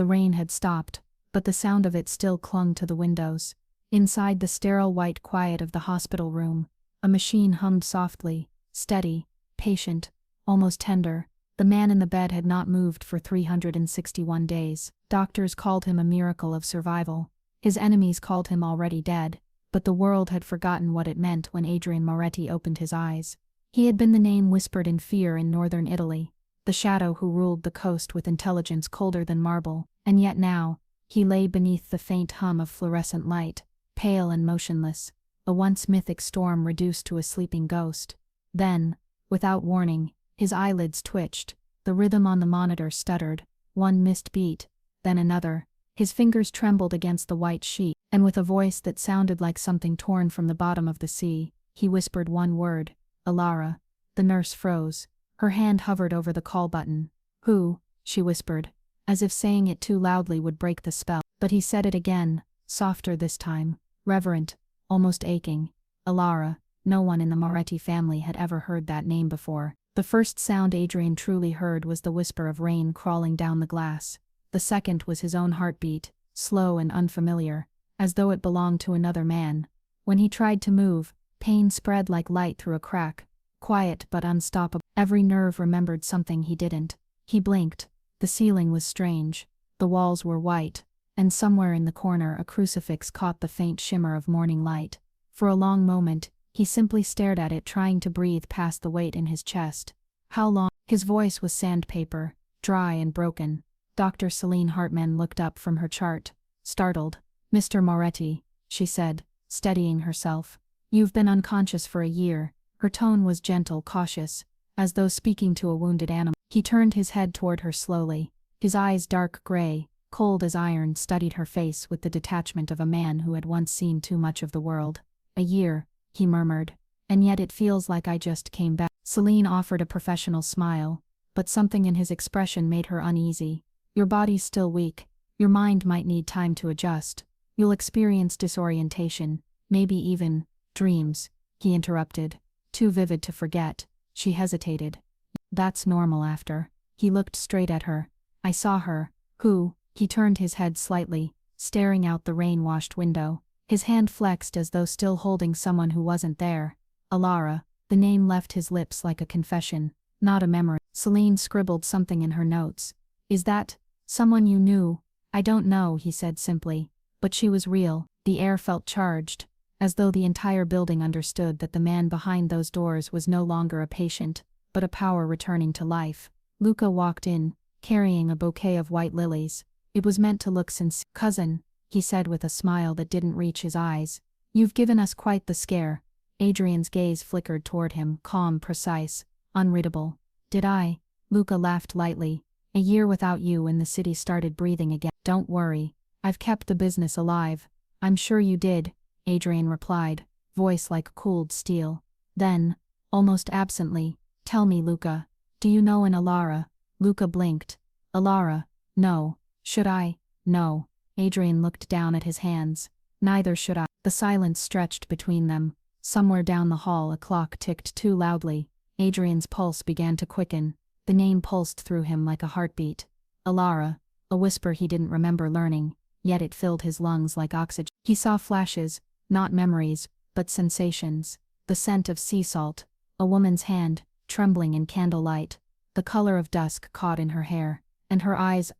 The rain had stopped, but the sound of it still clung to the windows. Inside the sterile white quiet of the hospital room, a machine hummed softly, steady, patient, almost tender. The man in the bed had not moved for 361 days. Doctors called him a miracle of survival. His enemies called him already dead, but the world had forgotten what it meant when Adrian Moretti opened his eyes. He had been the name whispered in fear in northern Italy, the shadow who ruled the coast with intelligence colder than marble, and yet now, he lay beneath the faint hum of fluorescent light, pale and motionless, a once mythic storm reduced to a sleeping ghost. Then, without warning, his eyelids twitched, the rhythm on the monitor stuttered, one missed beat, then another. His fingers trembled against the white sheet, and with a voice that sounded like something torn from the bottom of the sea, he whispered one word, "Alara." The nurse froze. Her hand hovered over the call button. "Who?" she whispered, as if saying it too loudly would break the spell. But he said it again, softer this time, reverent, almost aching. "Alara." No one in the Moretti family had ever heard that name before. The first sound Adrian truly heard was the whisper of rain crawling down the glass. The second was his own heartbeat, slow and unfamiliar, as though it belonged to another man. When he tried to move, pain spread like light through a crack, quiet but unstoppable. Every nerve remembered something he didn't. He blinked. The ceiling was strange. The walls were white, and somewhere in the corner a crucifix caught the faint shimmer of morning light. For a long moment, he simply stared at it, trying to breathe past the weight in his chest. How long? His voice was sandpaper, dry and broken. Dr. Celine Hartman looked up from her chart, startled. "Mr. Moretti," she said, steadying herself. "You've been unconscious for a year." Her tone was gentle, cautious, as though speaking to a wounded animal. He turned his head toward her slowly. His eyes, dark gray, cold as iron, studied her face with the detachment of a man who had once seen too much of the world. "A year," he murmured, "and yet it feels like I just came back." Celine offered a professional smile, but something in his expression made her uneasy. "Your body's still weak. Your mind might need time to adjust. You'll experience disorientation, maybe even dreams," he interrupted. "Too vivid to forget." She hesitated. "That's normal after." He looked straight at her. "I saw her." "Who?" He turned his head slightly, staring out the rain-washed window. His hand flexed as though still holding someone who wasn't there. "Alara." The name left his lips like a confession, not a memory. Celine scribbled something in her notes. "Is that someone you knew?" "I don't know," he said simply. But she was real. The air felt charged, as though the entire building understood that the man behind those doors was no longer a patient, but a power returning to life. Luca walked in, carrying a bouquet of white lilies. It was meant to look sincere. "Cousin," he said with a smile that didn't reach his eyes, "you've given us quite the scare." Adrian's gaze flickered toward him, calm, precise, unreadable. "Did I?" Luca laughed lightly. "A year without you and the city started breathing again." "Don't worry. I've kept the business alive." "I'm sure you did," Adrian replied, voice like cooled steel. Then, almost absently, "Tell me, Luca, do you know an Alara?" Luca blinked. "Alara? No. Should I?" "No." Adrian looked down at his hands. "Neither should I." The silence stretched between them. Somewhere down the hall a clock ticked too loudly. Adrian's pulse began to quicken. The name pulsed through him like a heartbeat. Alara, a whisper he didn't remember learning, yet it filled his lungs like oxygen. He saw flashes, not memories, but sensations. The scent of sea salt, a woman's hand, trembling in candlelight, the color of dusk caught in her hair, and her eyes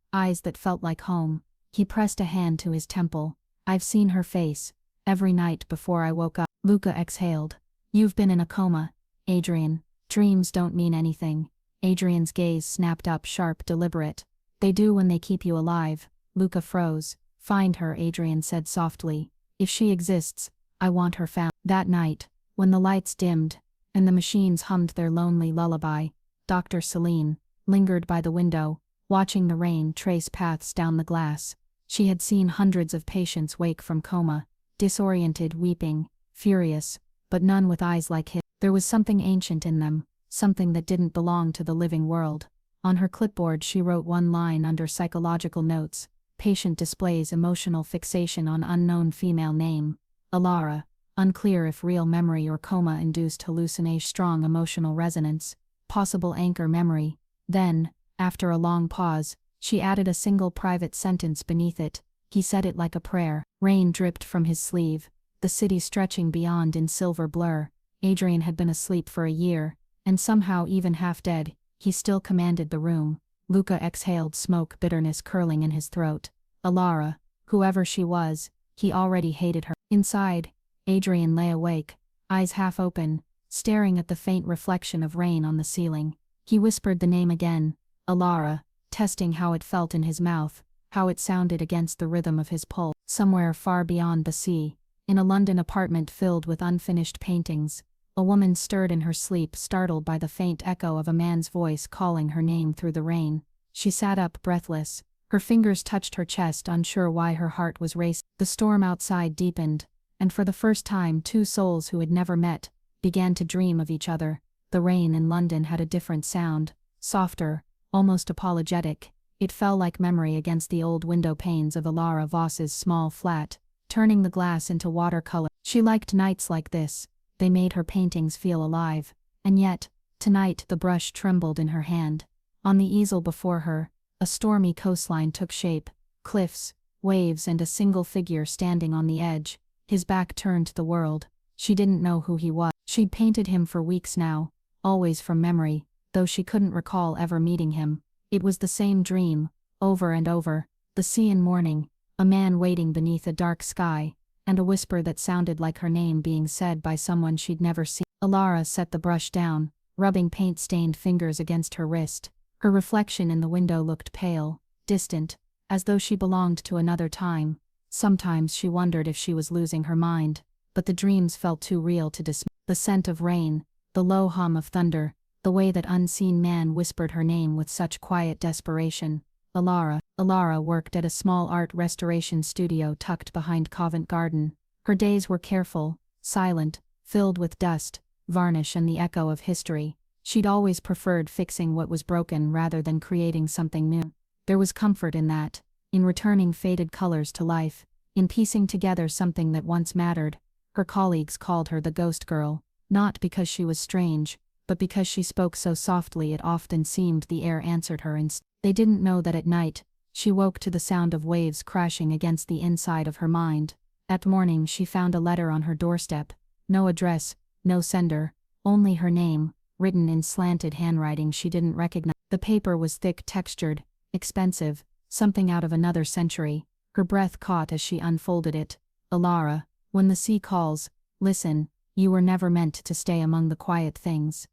that felt like home. He pressed a hand to his temple. "I've seen her face, every night before I woke up." Luca exhaled. "You've been in a coma, Adrian. Dreams don't mean anything." Adrian's gaze snapped up, sharp, deliberate. "They do when they keep you alive." Luca froze. "Find her," Adrian said softly. "If she exists, I want her found." That night, when the lights dimmed, and the machines hummed their lonely lullaby, Dr. Celine lingered by the window, watching the rain trace paths down the glass. She had seen hundreds of patients wake from coma, disoriented, weeping, furious, but none with eyes like his. There was something ancient in them, something that didn't belong to the living world. On her clipboard she wrote one line under psychological notes: "Patient displays emotional fixation on unknown female name. Alara." Unclear if real memory or coma-induced hallucination. Strong emotional resonance. Possible anchor memory. Then, after a long pause, She added a single private sentence beneath it. He said it like a prayer. Rain dripped from his sleeve, the city stretching beyond in silver blur. Adrian had been asleep for a year, and somehow even half dead, he still commanded the room. Luca exhaled smoke, bitterness curling in his throat. Alara, whoever she was, he already hated her. Inside, Adrian lay awake, eyes half open, staring at the faint reflection of rain on the ceiling. He whispered the name again, Alara, testing how it felt in his mouth, how it sounded against the rhythm of his pulse. Somewhere far beyond the sea, in a London apartment filled with unfinished paintings, a woman stirred in her sleep, startled by the faint echo of a man's voice calling her name through the rain. She sat up, breathless. Her fingers touched her chest, unsure why her heart was racing. The storm outside deepened, and for the first time two souls who had never met began to dream of each other. The rain in London had a different sound, softer, almost apologetic. It fell like memory against the old window panes of Alara Voss's small flat, turning the glass into watercolor. She liked nights like this. They made her paintings feel alive. And yet, tonight the brush trembled in her hand. On the easel before her, a stormy coastline took shape, cliffs, waves, and a single figure standing on the edge, his back turned to the world. She didn't know who he was. She'd painted him for weeks now, always from memory, though she couldn't recall ever meeting him. It was the same dream, over and over, the sea in morning, a man waiting beneath a dark sky, and a whisper that sounded like her name being said by someone she'd never seen. Alara set the brush down, rubbing paint-stained fingers against her wrist. Her reflection in the window looked pale, distant, as though she belonged to another time. Sometimes she wondered if she was losing her mind, but the dreams felt too real to dismiss. The scent of rain, the low hum of thunder, the way that unseen man whispered her name with such quiet desperation. Alara worked at a small art restoration studio tucked behind Covent Garden. Her days were careful, silent, filled with dust, varnish, and the echo of history. She'd always preferred fixing what was broken rather than creating something new. There was comfort in that, in returning faded colors to life, in piecing together something that once mattered. Her colleagues called her the ghost girl, not because she was strange, but because she spoke so softly it often seemed the air answered her instead. They didn't know that at night, she woke to the sound of waves crashing against the inside of her mind. At morning she found a letter on her doorstep. No address, no sender, only her name, written in slanted handwriting she didn't recognize. The paper was thick, textured, expensive, something out of another century. Her breath caught as she unfolded it. Alara, when the sea calls, listen, you were never meant to stay among the quiet things.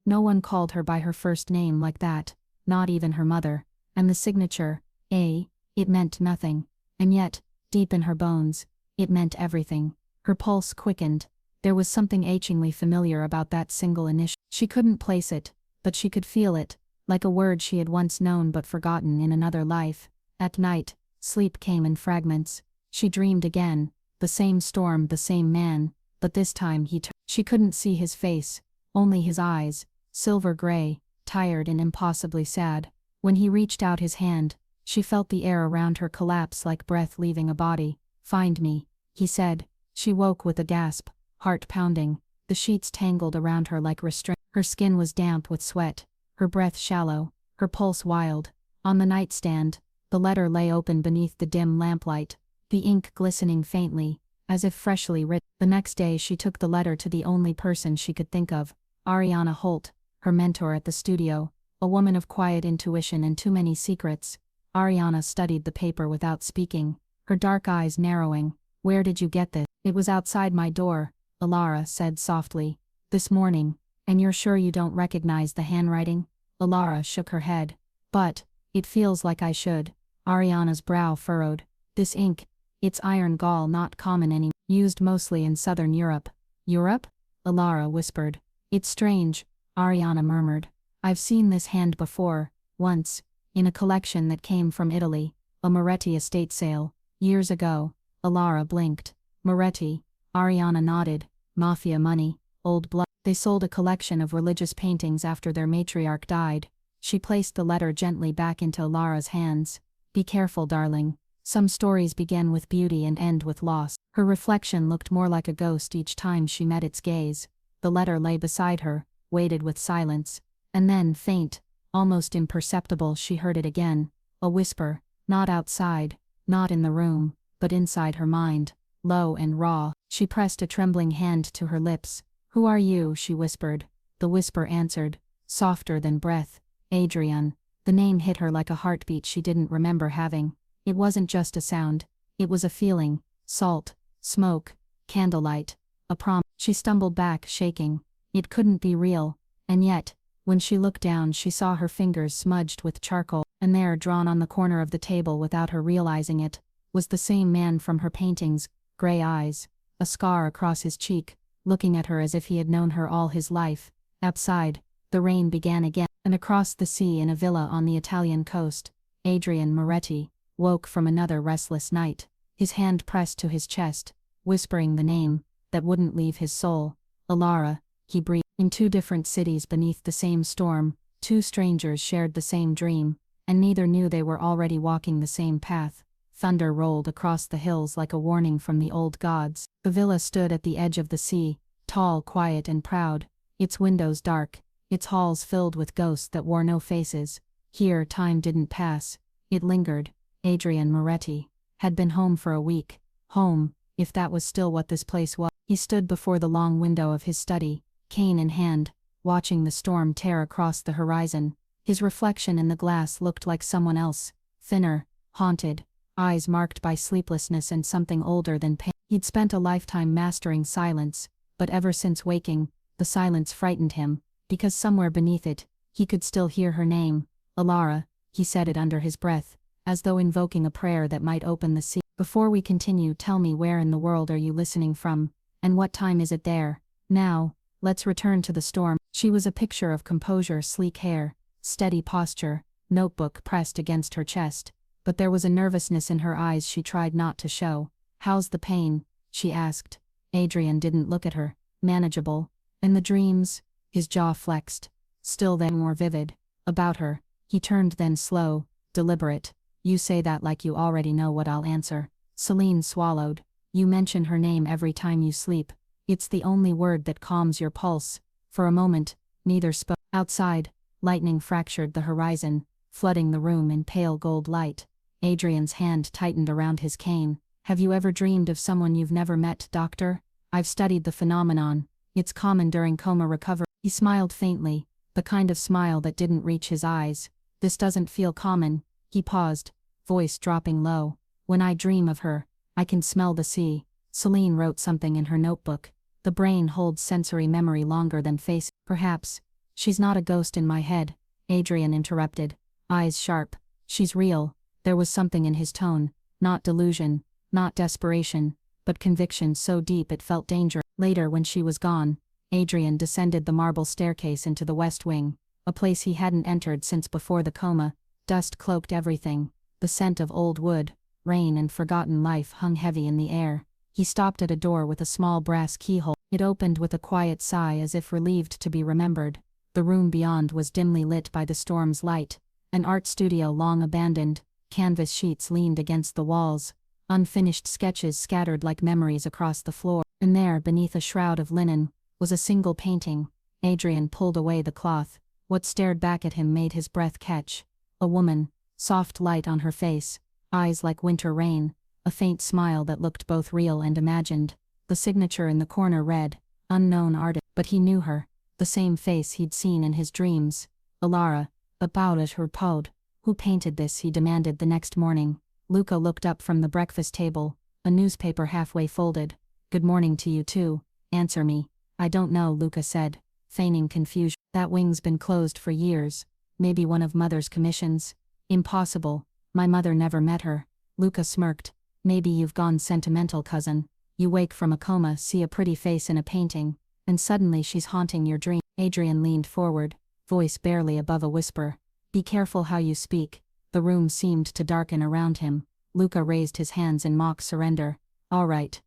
No one called her by her first name like that, not even her mother. And the signature, it meant nothing. And yet, deep in her bones, it meant everything. Her pulse quickened. There was something achingly familiar about that single initial. She couldn't place it, but she could feel it, like a word she had once known but forgotten in another life. At night, sleep came in fragments. She dreamed again, the same storm, the same man, but this time she couldn't see his face, only his eyes, silver gray, tired and impossibly sad. When he reached out his hand, she felt the air around her collapse like breath leaving a body. Find me, he said. She woke with a gasp, heart pounding, the sheets tangled around her like restraint. Her skin was damp with sweat, her breath shallow, her pulse wild. On the nightstand, the letter lay open beneath the dim lamplight, the ink glistening faintly, as if freshly written. The next day she took the letter to the only person she could think of, Ariana Holt, her mentor at the studio, a woman of quiet intuition and too many secrets. Ariana studied the paper without speaking, her dark eyes narrowing. Where did you get this? It was outside my door, Alara said softly. This morning. And you're sure you don't recognize the handwriting? Alara shook her head. But, it feels like I should. Ariana's brow furrowed. This ink, it's iron gall, not common anymore. Used mostly in southern Europe. Europe? Alara whispered. It's strange, Ariana murmured. I've seen this hand before, once, in a collection that came from Italy, a Moretti estate sale, years ago. Alara blinked. Moretti, Ariana nodded. Mafia money, old blood. They sold a collection of religious paintings after their matriarch died. She placed the letter gently back into Alara's hands. Be careful, darling. Some stories begin with beauty and end with loss. Her reflection looked more like a ghost each time she met its gaze. The letter lay beside her, weighted with silence. And then, faint, Almost imperceptible, she heard it again. A whisper, not outside, not in the room, but inside her mind, low and raw. She pressed a trembling hand to her lips. "Who are you?" she whispered. The whisper answered, softer than breath. "Adrian." The name hit her like a heartbeat she didn't remember having. It wasn't just a sound. It was a feeling. Salt, smoke, candlelight, a prom. She stumbled back, shaking. It couldn't be real. And yet, when she looked down, she saw her fingers smudged with charcoal, and there, drawn on the corner of the table without her realizing it, was the same man from her paintings, gray eyes, a scar across his cheek, looking at her as if he had known her all his life. Outside, the rain began again, and across the sea in a villa on the Italian coast, Adrian Moretti woke from another restless night, his hand pressed to his chest, whispering the name that wouldn't leave his soul. Alara, he breathed. In two different cities beneath the same storm, two strangers shared the same dream, and neither knew they were already walking the same path. Thunder rolled across the hills like a warning from the old gods. The villa stood at the edge of the sea, tall, quiet and proud, its windows dark, its halls filled with ghosts that wore no faces. Here time didn't pass, it lingered. Adrian Moretti had been home for a week. Home, if that was still what this place was. He stood before the long window of his study, cane in hand, watching the storm tear across the horizon. His reflection in the glass looked like someone else, thinner, haunted, eyes marked by sleeplessness and something older than pain. He'd spent a lifetime mastering silence, but ever since waking, the silence frightened him, because somewhere beneath it, he could still hear her name. "Alara," he said it under his breath, as though invoking a prayer that might open the sea. "Before we continue, tell me, where in the world are you listening from, and what time is it there? Now, let's return to the storm." She was a picture of composure, sleek hair, steady posture, notebook pressed against her chest, but there was a nervousness in her eyes she tried not to show. "How's the pain?" she asked. Adrian didn't look at her. "Manageable." "And the dreams?" His jaw flexed. "Still then more vivid." "About her." He turned, then slow, deliberate. "You say that like you already know what I'll answer." Celine swallowed. "You mention her name every time you sleep. It's the only word that calms your pulse." For a moment, neither spoke. Outside, lightning fractured the horizon, flooding the room in pale gold light. Adrian's hand tightened around his cane. "Have you ever dreamed of someone you've never met, doctor? I've studied the phenomenon. It's common during coma recovery." He smiled faintly, the kind of smile that didn't reach his eyes. "This doesn't feel common." He paused, voice dropping low. "When I dream of her, I can smell the sea." Celine wrote something in her notebook. "The brain holds sensory memory longer than face." "Perhaps. She's not a ghost in my head," Adrian interrupted, eyes sharp. "She's real." There was something in his tone, not delusion, not desperation, but conviction so deep it felt dangerous. Later, when she was gone, Adrian descended the marble staircase into the West Wing, a place he hadn't entered since before the coma. Dust cloaked everything. The scent of old wood, rain and forgotten life hung heavy in the air. He stopped at a door with a small brass keyhole. It opened with a quiet sigh, as if relieved to be remembered. The room beyond was dimly lit by the storm's light, an art studio long abandoned. Canvas sheets leaned against the walls, unfinished sketches scattered like memories across the floor. And there, beneath a shroud of linen, was a single painting. Adrian pulled away the cloth. What stared back at him made his breath catch. A woman, soft light on her face, eyes like winter rain, a faint smile that looked both real and imagined. The signature in the corner read, "Unknown artist." But he knew her, the same face he'd seen in his dreams. "Alara, about it her pod." "Who painted this?" he demanded the next morning. Luca looked up from the breakfast table, a newspaper halfway folded. "Good morning to you too. Answer me." "I don't know," Luca said, feigning confusion. "That wing's been closed for years. Maybe one of Mother's commissions." "Impossible. My mother never met her." Luca smirked. "Maybe you've gone sentimental, cousin. You wake from a coma, see a pretty face in a painting, and suddenly she's haunting your dream." Adrian leaned forward, voice barely above a whisper. "Be careful how you speak." The room seemed to darken around him. Luca raised his hands in mock surrender. All right.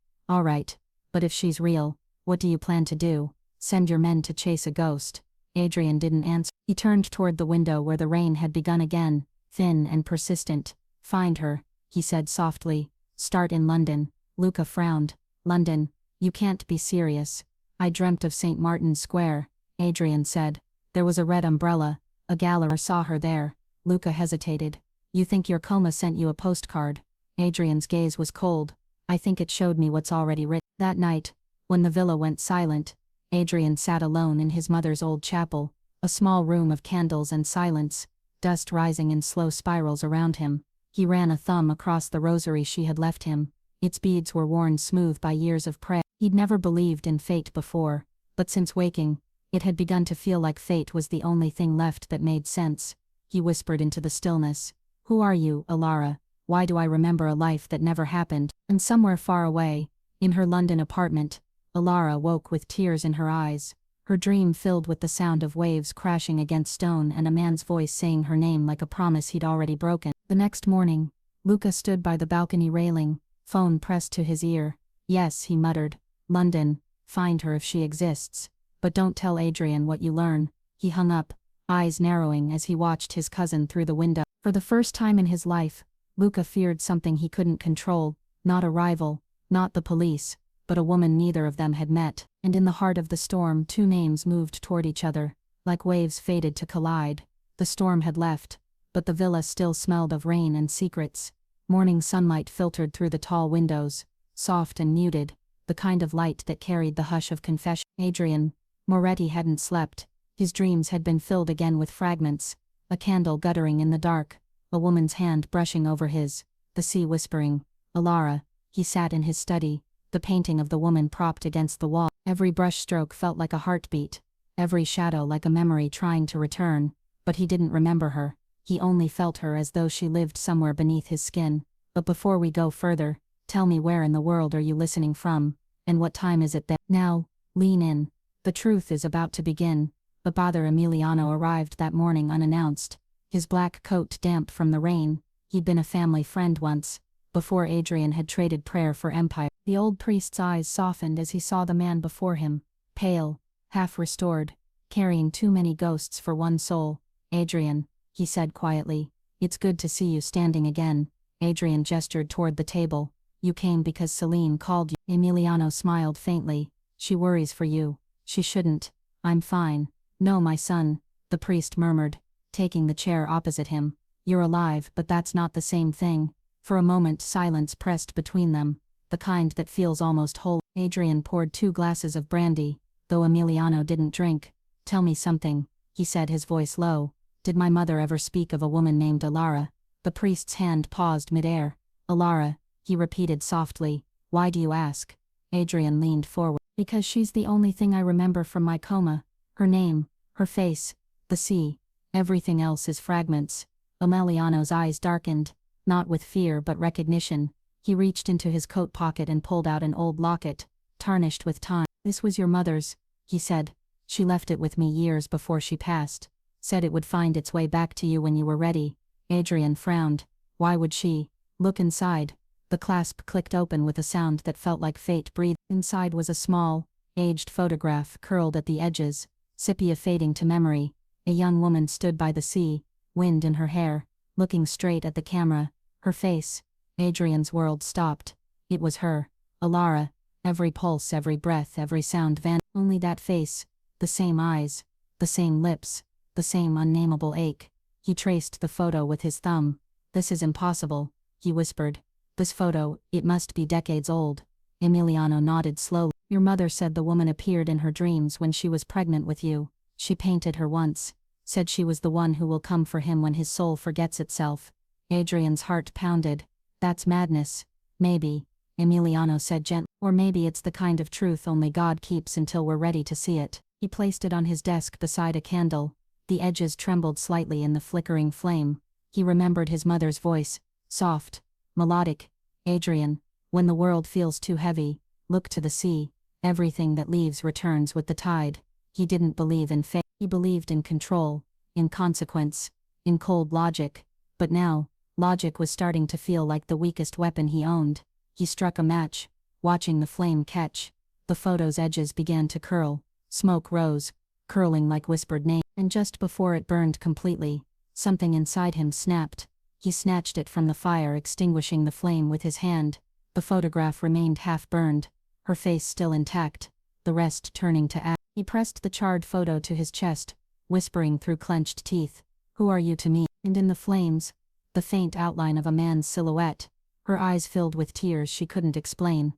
But if she's real, what do you plan to do? Send your men to chase a ghost?" Adrian didn't answer. He turned toward the window where the rain had begun again, thin and persistent. "Find her," he said softly. "Start in London." Luca frowned. "London? You can't be serious." "I dreamt of St. Martin's Square," Adrian said. "There was a red umbrella, A gallery saw her there. Luca hesitated. You think your Coma sent you a postcard? Adrian's gaze was cold. I think it showed me what's already written. That night, when the villa went silent, Adrian sat alone in his mother's old chapel, a small room of candles and silence, dust rising in slow spirals around him. He ran a thumb across the rosary she had left him. Its beads were worn smooth by years of prayer. He'd never believed in fate before, but since waking, it had begun to feel like fate was the only thing left that made sense. He whispered into the stillness. Who are you, Alara? Why do I remember a life that never happened? And somewhere far away, in her London apartment, Alara woke with tears in her eyes, her dream filled with the sound of waves crashing against stone and a man's voice saying her name like a promise he'd already broken. The next morning, Luca stood by the balcony railing, phone pressed to his ear. Yes, he muttered. London, find her if she exists. But don't tell Adrian what you learn. He hung up, eyes narrowing as he watched his cousin through the window. For the first time in his life, Luca feared something he couldn't control, not a rival, not the police, but a woman neither of them had met. And in the heart of the storm, two names moved toward each other, like waves fated to collide. The storm had left, but the villa still smelled of rain and secrets. Morning sunlight filtered through the tall windows, soft and muted, the kind of light that carried the hush of confession. Adrian Moretti hadn't slept. His dreams had been filled again with fragments, a candle guttering in the dark, a woman's hand brushing over his, the sea whispering, Alara. He sat in his study, the painting of the woman propped against the wall. Every brushstroke felt like a heartbeat, every shadow like a memory trying to return, but he didn't remember her. He only felt her as though she lived somewhere beneath his skin. But before we go further, tell me, where in the world are you listening from, and what time is it there? Now, lean in. The truth is about to begin. But Father Emiliano arrived that morning unannounced, his black coat damp from the rain. He'd been a family friend once, before Adrian had traded prayer for empire. The old priest's eyes softened as he saw the man before him, pale, half restored, carrying too many ghosts for one soul. Adrian, he said quietly, it's good to see you standing again. Adrian gestured toward the table. You came because Celine called you. Emiliano smiled faintly. She worries for you. She shouldn't. I'm fine. No, my son, the priest murmured, taking the chair opposite him. You're alive, but that's not the same thing. For a moment silence pressed between them, the kind that feels almost whole. Adrian poured 2 glasses of brandy, though Emiliano didn't drink. Tell me something, he said, his voice low. Did my mother ever speak of a woman named Alara? The priest's hand paused midair. Alara, he repeated softly. Why do you ask? Adrian leaned forward. Because she's the only thing I remember from my coma. Her name, her face, the sea. Everything else is fragments. Emiliano's eyes darkened, not with fear but recognition. He reached into his coat pocket and pulled out an old locket, tarnished with time. This was your mother's, he said. She left it with me years before she passed. Said it would find its way back to you when you were ready. Adrian frowned. Why would she? Look inside. The clasp clicked open with a sound that felt like fate breathed. Inside was a small, aged photograph curled at the edges, sepia fading to memory. A young woman stood by the sea, wind in her hair, looking straight at the camera. Her face. Adrian's world stopped. It was her, Alara. Every pulse, every breath, every sound vanished. Only that face. The same eyes. The same lips. The same unnameable ache. He traced the photo with his thumb. This is impossible, he whispered. This photo, it must be decades old. Emiliano nodded slowly. Your mother said the woman appeared in her dreams when she was pregnant with you. She painted her once. Said she was the one who will come for him when his soul forgets itself. Adrian's heart pounded. That's madness. Maybe, Emiliano said gently. Or maybe it's the kind of truth only God keeps until we're ready to see it. He placed it on his desk beside a candle. The edges trembled slightly in the flickering flame. He remembered his mother's voice, soft, melodic. Adrian, when the world feels too heavy, look to the sea. Everything that leaves returns with the tide. He didn't believe in fate. He believed in control, in consequence, in cold logic. But now, logic was starting to feel like the weakest weapon he owned. He struck a match, watching the flame catch. The photo's edges began to curl. Smoke rose, curling like whispered names. And just before it burned completely, something inside him snapped. He snatched it from the fire, extinguishing the flame with his hand. The photograph remained half-burned, her face still intact, the rest turning to ash. He pressed the charred photo to his chest, whispering through clenched teeth, "Who are you to me?" And in the flames, the faint outline of a man's silhouette, her eyes filled with tears she couldn't explain.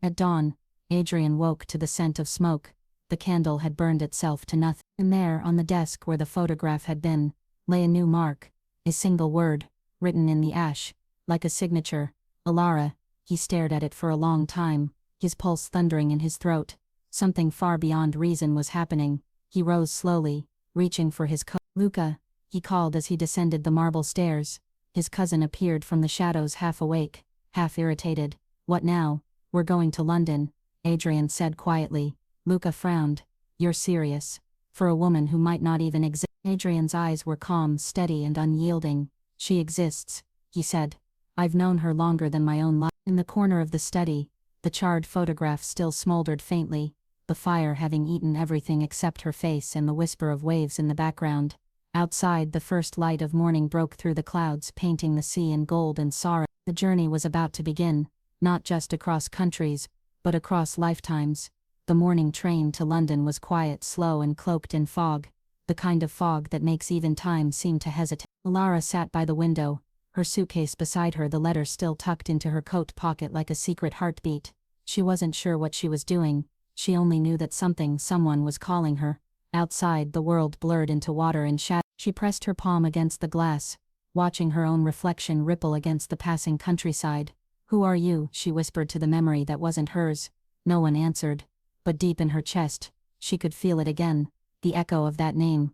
At dawn, Adrian woke to the scent of smoke. The candle had burned itself to nothing. And there, on the desk where the photograph had been, lay a new mark, a single word, written in the ash, like a signature. Alara. He stared at it for a long time, his pulse thundering in his throat. Something far beyond reason was happening. He rose slowly, reaching for his coat. "Luca," he called as he descended the marble stairs. His cousin appeared from the shadows, half awake, half irritated. "What now?" "We're going to London," Adrian said quietly. Luca frowned. "You're serious?" For a woman who might not even exist. Adrian's eyes were calm, steady and unyielding. "She exists," he said. "I've known her longer than my own life." In the corner of the study, the charred photograph still smoldered faintly, the fire having eaten everything except her face and the whisper of waves in the background. Outside, the first light of morning broke through the clouds, painting the sea in gold and sorrow. The journey was about to begin, not just across countries, but across lifetimes. The morning train to London was quiet, slow and cloaked in fog, the kind of fog that makes even time seem to hesitate. Alara sat by the window, her suitcase beside her, the letter still tucked into her coat pocket like a secret heartbeat. She wasn't sure what she was doing, she only knew that someone was calling her. Outside, the world blurred into water and shadow. She pressed her palm against the glass, watching her own reflection ripple against the passing countryside. "Who are you?" she whispered to the memory that wasn't hers. No one answered, but deep in her chest, she could feel it again, the echo of that name.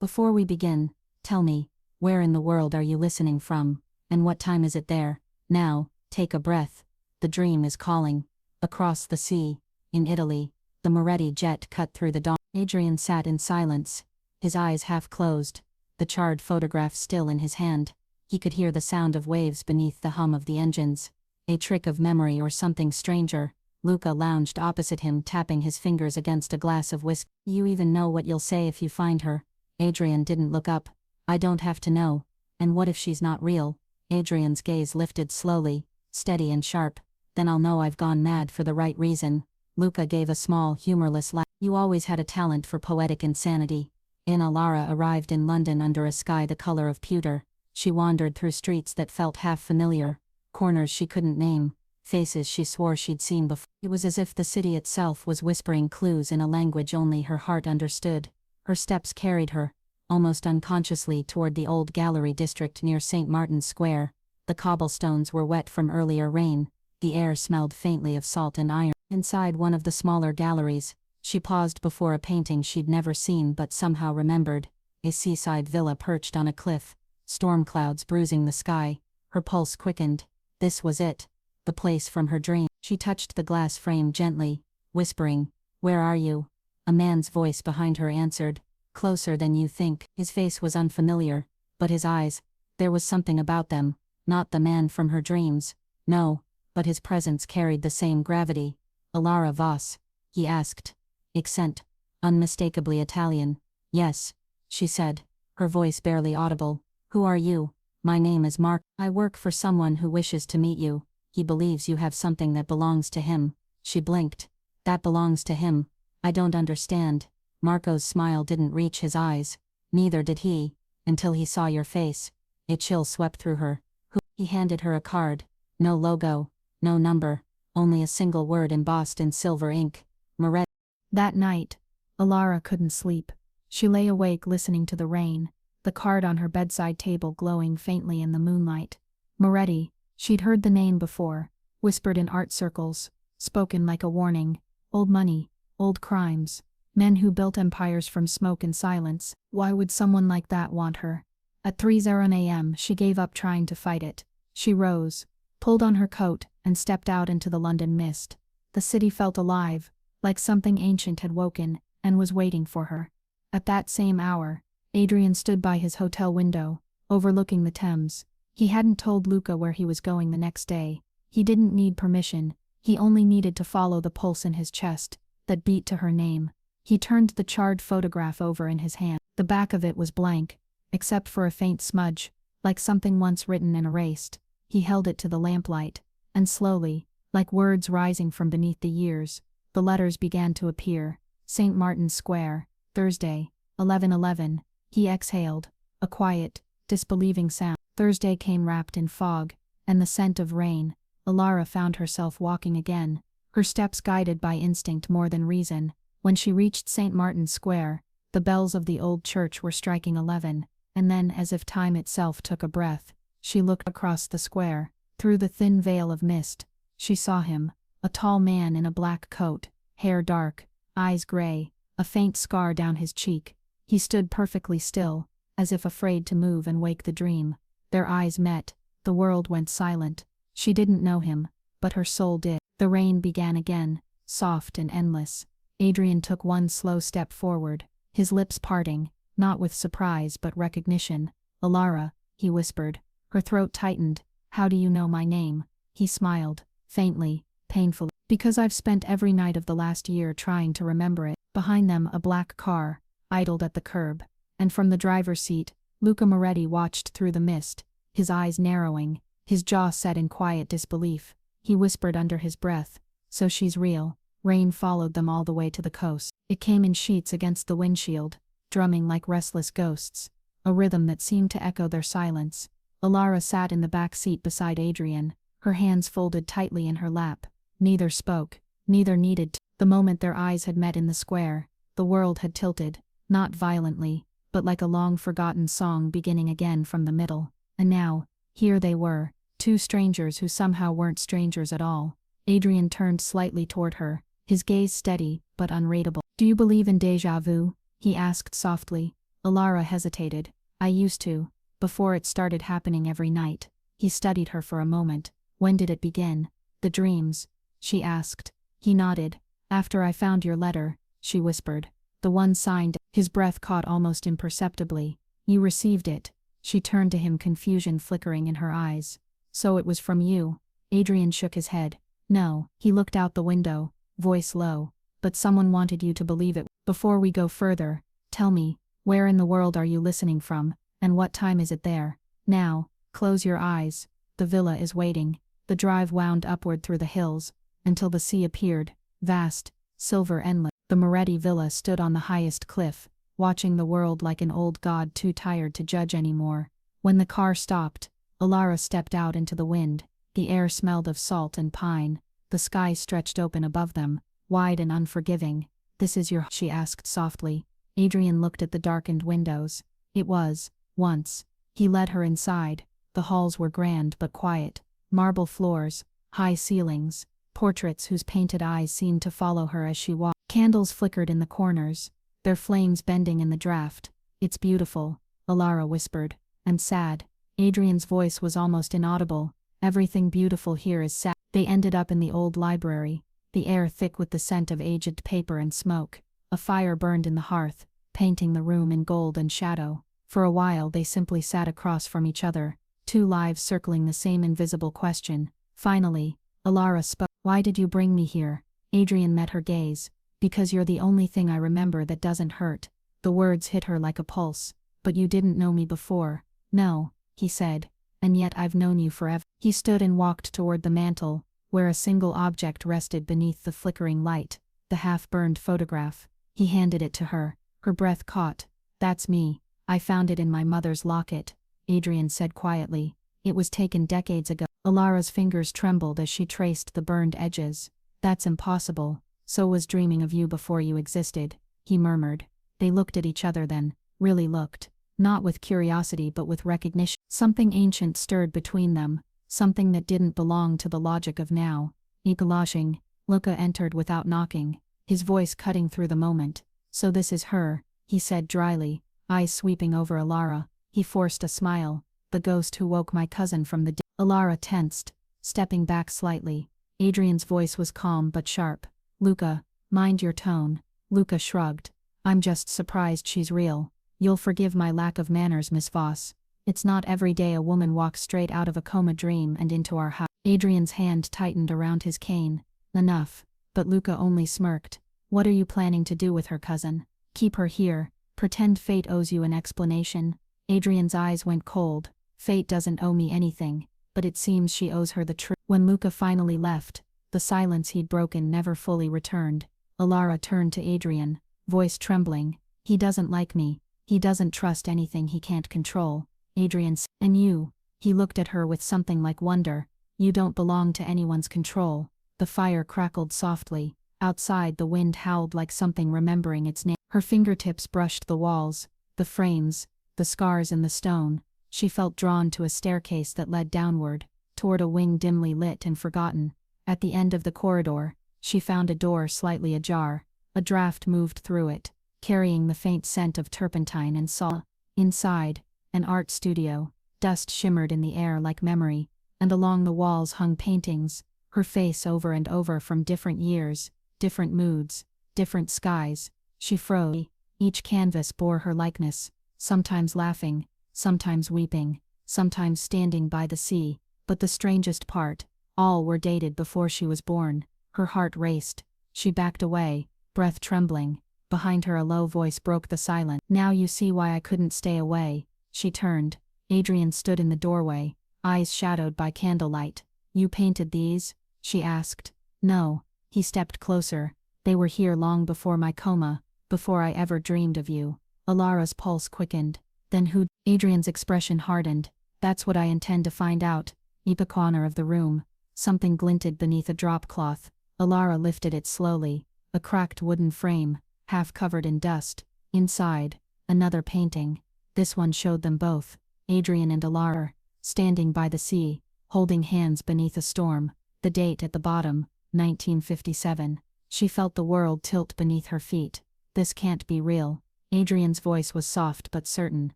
"Before we begin, tell me, where in the world are you listening from, and what time is it there?" "Now, take a breath. The dream is calling." Across the sea, in Italy, the Moretti jet cut through the dawn. Adrian sat in silence, his eyes half closed, the charred photograph still in his hand. He could hear the sound of waves beneath the hum of the engines. A trick of memory or something stranger. Luca lounged opposite him, tapping his fingers against a glass of whiskey. "You even know what you'll say if you find her?" Adrian didn't look up. "I don't have to know. And what if she's not real?" Adrian's gaze lifted slowly, steady and sharp. "Then I'll know I've gone mad for the right reason." Luca gave a small, humorless laugh. "You always had a talent for poetic insanity." Alara arrived in London under a sky the color of pewter. She wandered through streets that felt half familiar, corners she couldn't name, faces she swore she'd seen before. It was as if the city itself was whispering clues in a language only her heart understood. Her steps carried her, almost unconsciously, toward the old gallery district near St. Martin's Square. The cobblestones were wet from earlier rain, the air smelled faintly of salt and iron. Inside one of the smaller galleries, she paused before a painting she'd never seen but somehow remembered. A seaside villa perched on a cliff, storm clouds bruising the sky. Her pulse quickened. This was it. The place from her dream. She touched the glass frame gently, whispering, "Where are you?" A man's voice behind her answered, "Closer than you think." His face was unfamiliar, but his eyes, there was something about them. Not the man from her dreams. No, but his presence carried the same gravity. "Alara Voss?" he asked. Accent. Unmistakably Italian. "Yes," she said, her voice barely audible. "Who are you?" "My name is Mark. I work for someone who wishes to meet you. He believes you have something that belongs to him." She blinked. "That belongs to him? I don't understand." Marco's smile didn't reach his eyes. "Neither did he, until he saw your face." A chill swept through her. "Who?" He handed her a card. No logo, no number, only a single word embossed in silver ink. Moretti. That night, Alara couldn't sleep. She lay awake listening to the rain, the card on her bedside table glowing faintly in the moonlight. Moretti, she'd heard the name before, whispered in art circles, spoken like a warning. Old money, old crimes, men who built empires from smoke and silence. Why would someone like that want her? At 3:00 a.m. she gave up trying to fight it. She rose, pulled on her coat, and stepped out into the London mist. The city felt alive, like something ancient had woken and was waiting for her. At that same hour, Adrian stood by his hotel window, overlooking the Thames. He hadn't told Luca where he was going the next day. He didn't need permission, he only needed to follow the pulse in his chest, that beat to her name. He turned the charred photograph over in his hand. The back of it was blank, except for a faint smudge, like something once written and erased. He held it to the lamplight, and slowly, like words rising from beneath the years, the letters began to appear. St. Martin's Square, Thursday, 11:11. He exhaled, a quiet, disbelieving sound. Thursday came wrapped in fog, and the scent of rain. Alara found herself walking again, her steps guided by instinct more than reason. When she reached St. Martin's Square, the bells of the old church were striking 11, and then, as if time itself took a breath, she looked across the square. Through the thin veil of mist, she saw him, a tall man in a black coat, hair dark, eyes gray, a faint scar down his cheek. He stood perfectly still, as if afraid to move and wake the dream. Their eyes met, the world went silent. She didn't know him, but her soul did. The rain began again, soft and endless. Adrian took one slow step forward, his lips parting, not with surprise but recognition. "Alara," he whispered. Her throat tightened. "How do you know my name?" He smiled, faintly, painfully. "Because I've spent every night of the last year trying to remember it." Behind them a black car idled at the curb, and from the driver's seat, Luca Moretti watched through the mist, his eyes narrowing, his jaw set in quiet disbelief. He whispered under his breath, "So she's real." Rain followed them all the way to the coast. It came in sheets against the windshield, drumming like restless ghosts, a rhythm that seemed to echo their silence. Alara sat in the back seat beside Adrian, her hands folded tightly in her lap. Neither spoke, neither needed to. The moment their eyes had met in the square, the world had tilted, not violently, but like a long-forgotten song beginning again from the middle. And now, here they were, two strangers who somehow weren't strangers at all. Adrian turned slightly toward her, his gaze steady but unreadable. "Do you believe in déjà vu?" he asked softly. Alara hesitated. "I used to, before it started happening every night." He studied her for a moment. "When did it begin?" "The dreams?" she asked. He nodded. "After I found your letter," she whispered. "The one signed." His breath caught almost imperceptibly. "You received it." She turned to him, confusion flickering in her eyes. "So it was from you?" Adrian shook his head. "No." He looked out the window, voice low. "But someone wanted you to believe it." "Before we go further, tell me, where in the world are you listening from, and what time is it there?" "Now, close your eyes. The villa is waiting." The drive wound upward through the hills, until the sea appeared, vast, silver, endless. The Moretti villa stood on the highest cliff, watching the world like an old god too tired to judge anymore. When the car stopped, Alara stepped out into the wind. The air smelled of salt and pine. The sky stretched open above them, wide and unforgiving. "This is your," she asked softly. Adrian looked at the darkened windows. "It was, once." He led her inside. The halls were grand but quiet. Marble floors, high ceilings, portraits whose painted eyes seemed to follow her as she walked. Candles flickered in the corners, their flames bending in the draft. "It's beautiful," Alara whispered. "And sad." Adrian's voice was almost inaudible. "Everything beautiful here is sad." They ended up in the old library, the air thick with the scent of aged paper and smoke. A fire burned in the hearth, painting the room in gold and shadow. For a while they simply sat across from each other, two lives circling the same invisible question. Finally, Alara spoke. "Why did you bring me here?" Adrian met her gaze. "Because you're the only thing I remember that doesn't hurt." The words hit her like a pulse. "But you didn't know me before." "No," he said. "And yet I've known you forever." He stood and walked toward the mantel, where a single object rested beneath the flickering light, the half-burned photograph. He handed it to her. Her breath caught. "That's me. I found it in my mother's locket," Adrian said quietly. "It was taken decades ago." Alara's fingers trembled as she traced the burned edges. "That's impossible. So was dreaming of you before you existed," he murmured. They looked at each other then, really looked. Not with curiosity but with recognition. Something ancient stirred between them, something that didn't belong to the logic of now. "Igalashing." Luca entered without knocking, his voice cutting through the moment. "So this is her," he said dryly, eyes sweeping over Alara. He forced a smile. "The ghost who woke my cousin from the dead." Alara tensed, stepping back slightly. Adrian's voice was calm but sharp. "Luca, mind your tone." Luca shrugged. "I'm just surprised she's real. You'll forgive my lack of manners, Miss Voss. It's not every day a woman walks straight out of a coma dream and into our house." Adrian's hand tightened around his cane. "Enough." But Luca only smirked. "What are you planning to do with her, cousin? Keep her here? Pretend fate owes you an explanation?" Adrian's eyes went cold. "Fate doesn't owe me anything, but it seems she owes her the truth." When Luca finally left, the silence he'd broken never fully returned. Alara turned to Adrian, voice trembling. He doesn't like me. He doesn't trust anything he can't control. Adrian said. And you? He looked at her with something like wonder. You don't belong to anyone's control. The fire crackled softly. Outside the wind howled like something remembering its name. Her fingertips brushed the walls, the frames, the scars in the stone. She felt drawn to a staircase that led downward, toward a wing dimly lit and forgotten. At the end of the corridor, she found a door slightly ajar. A draft moved through it, carrying the faint scent of turpentine and salt. Inside, an art studio. Dust shimmered in the air like memory, and along the walls hung paintings, her face over and over from different years, different moods, different skies. She froze. Each canvas bore her likeness, sometimes laughing, sometimes weeping, sometimes standing by the sea. But the strangest part, all were dated before she was born. Her heart raced. She backed away, breath trembling. Behind her a low voice broke the silence. Now you see why I couldn't stay away. She turned. Adrian stood in the doorway, eyes shadowed by candlelight. You painted these? She asked. No. He stepped closer. They were here long before my coma, before I ever dreamed of you. Alara's pulse quickened. Then who? Adrian's expression hardened. That's what I intend to find out. The corner of the room. Something glinted beneath a drop cloth. Alara lifted it slowly. A cracked wooden frame, half covered in dust. Inside, another painting. This one showed them both, Adrian and Alara, standing by the sea, holding hands beneath a storm. The date at the bottom, 1957. She felt the world tilt beneath her feet. This can't be real. Adrian's voice was soft but certain.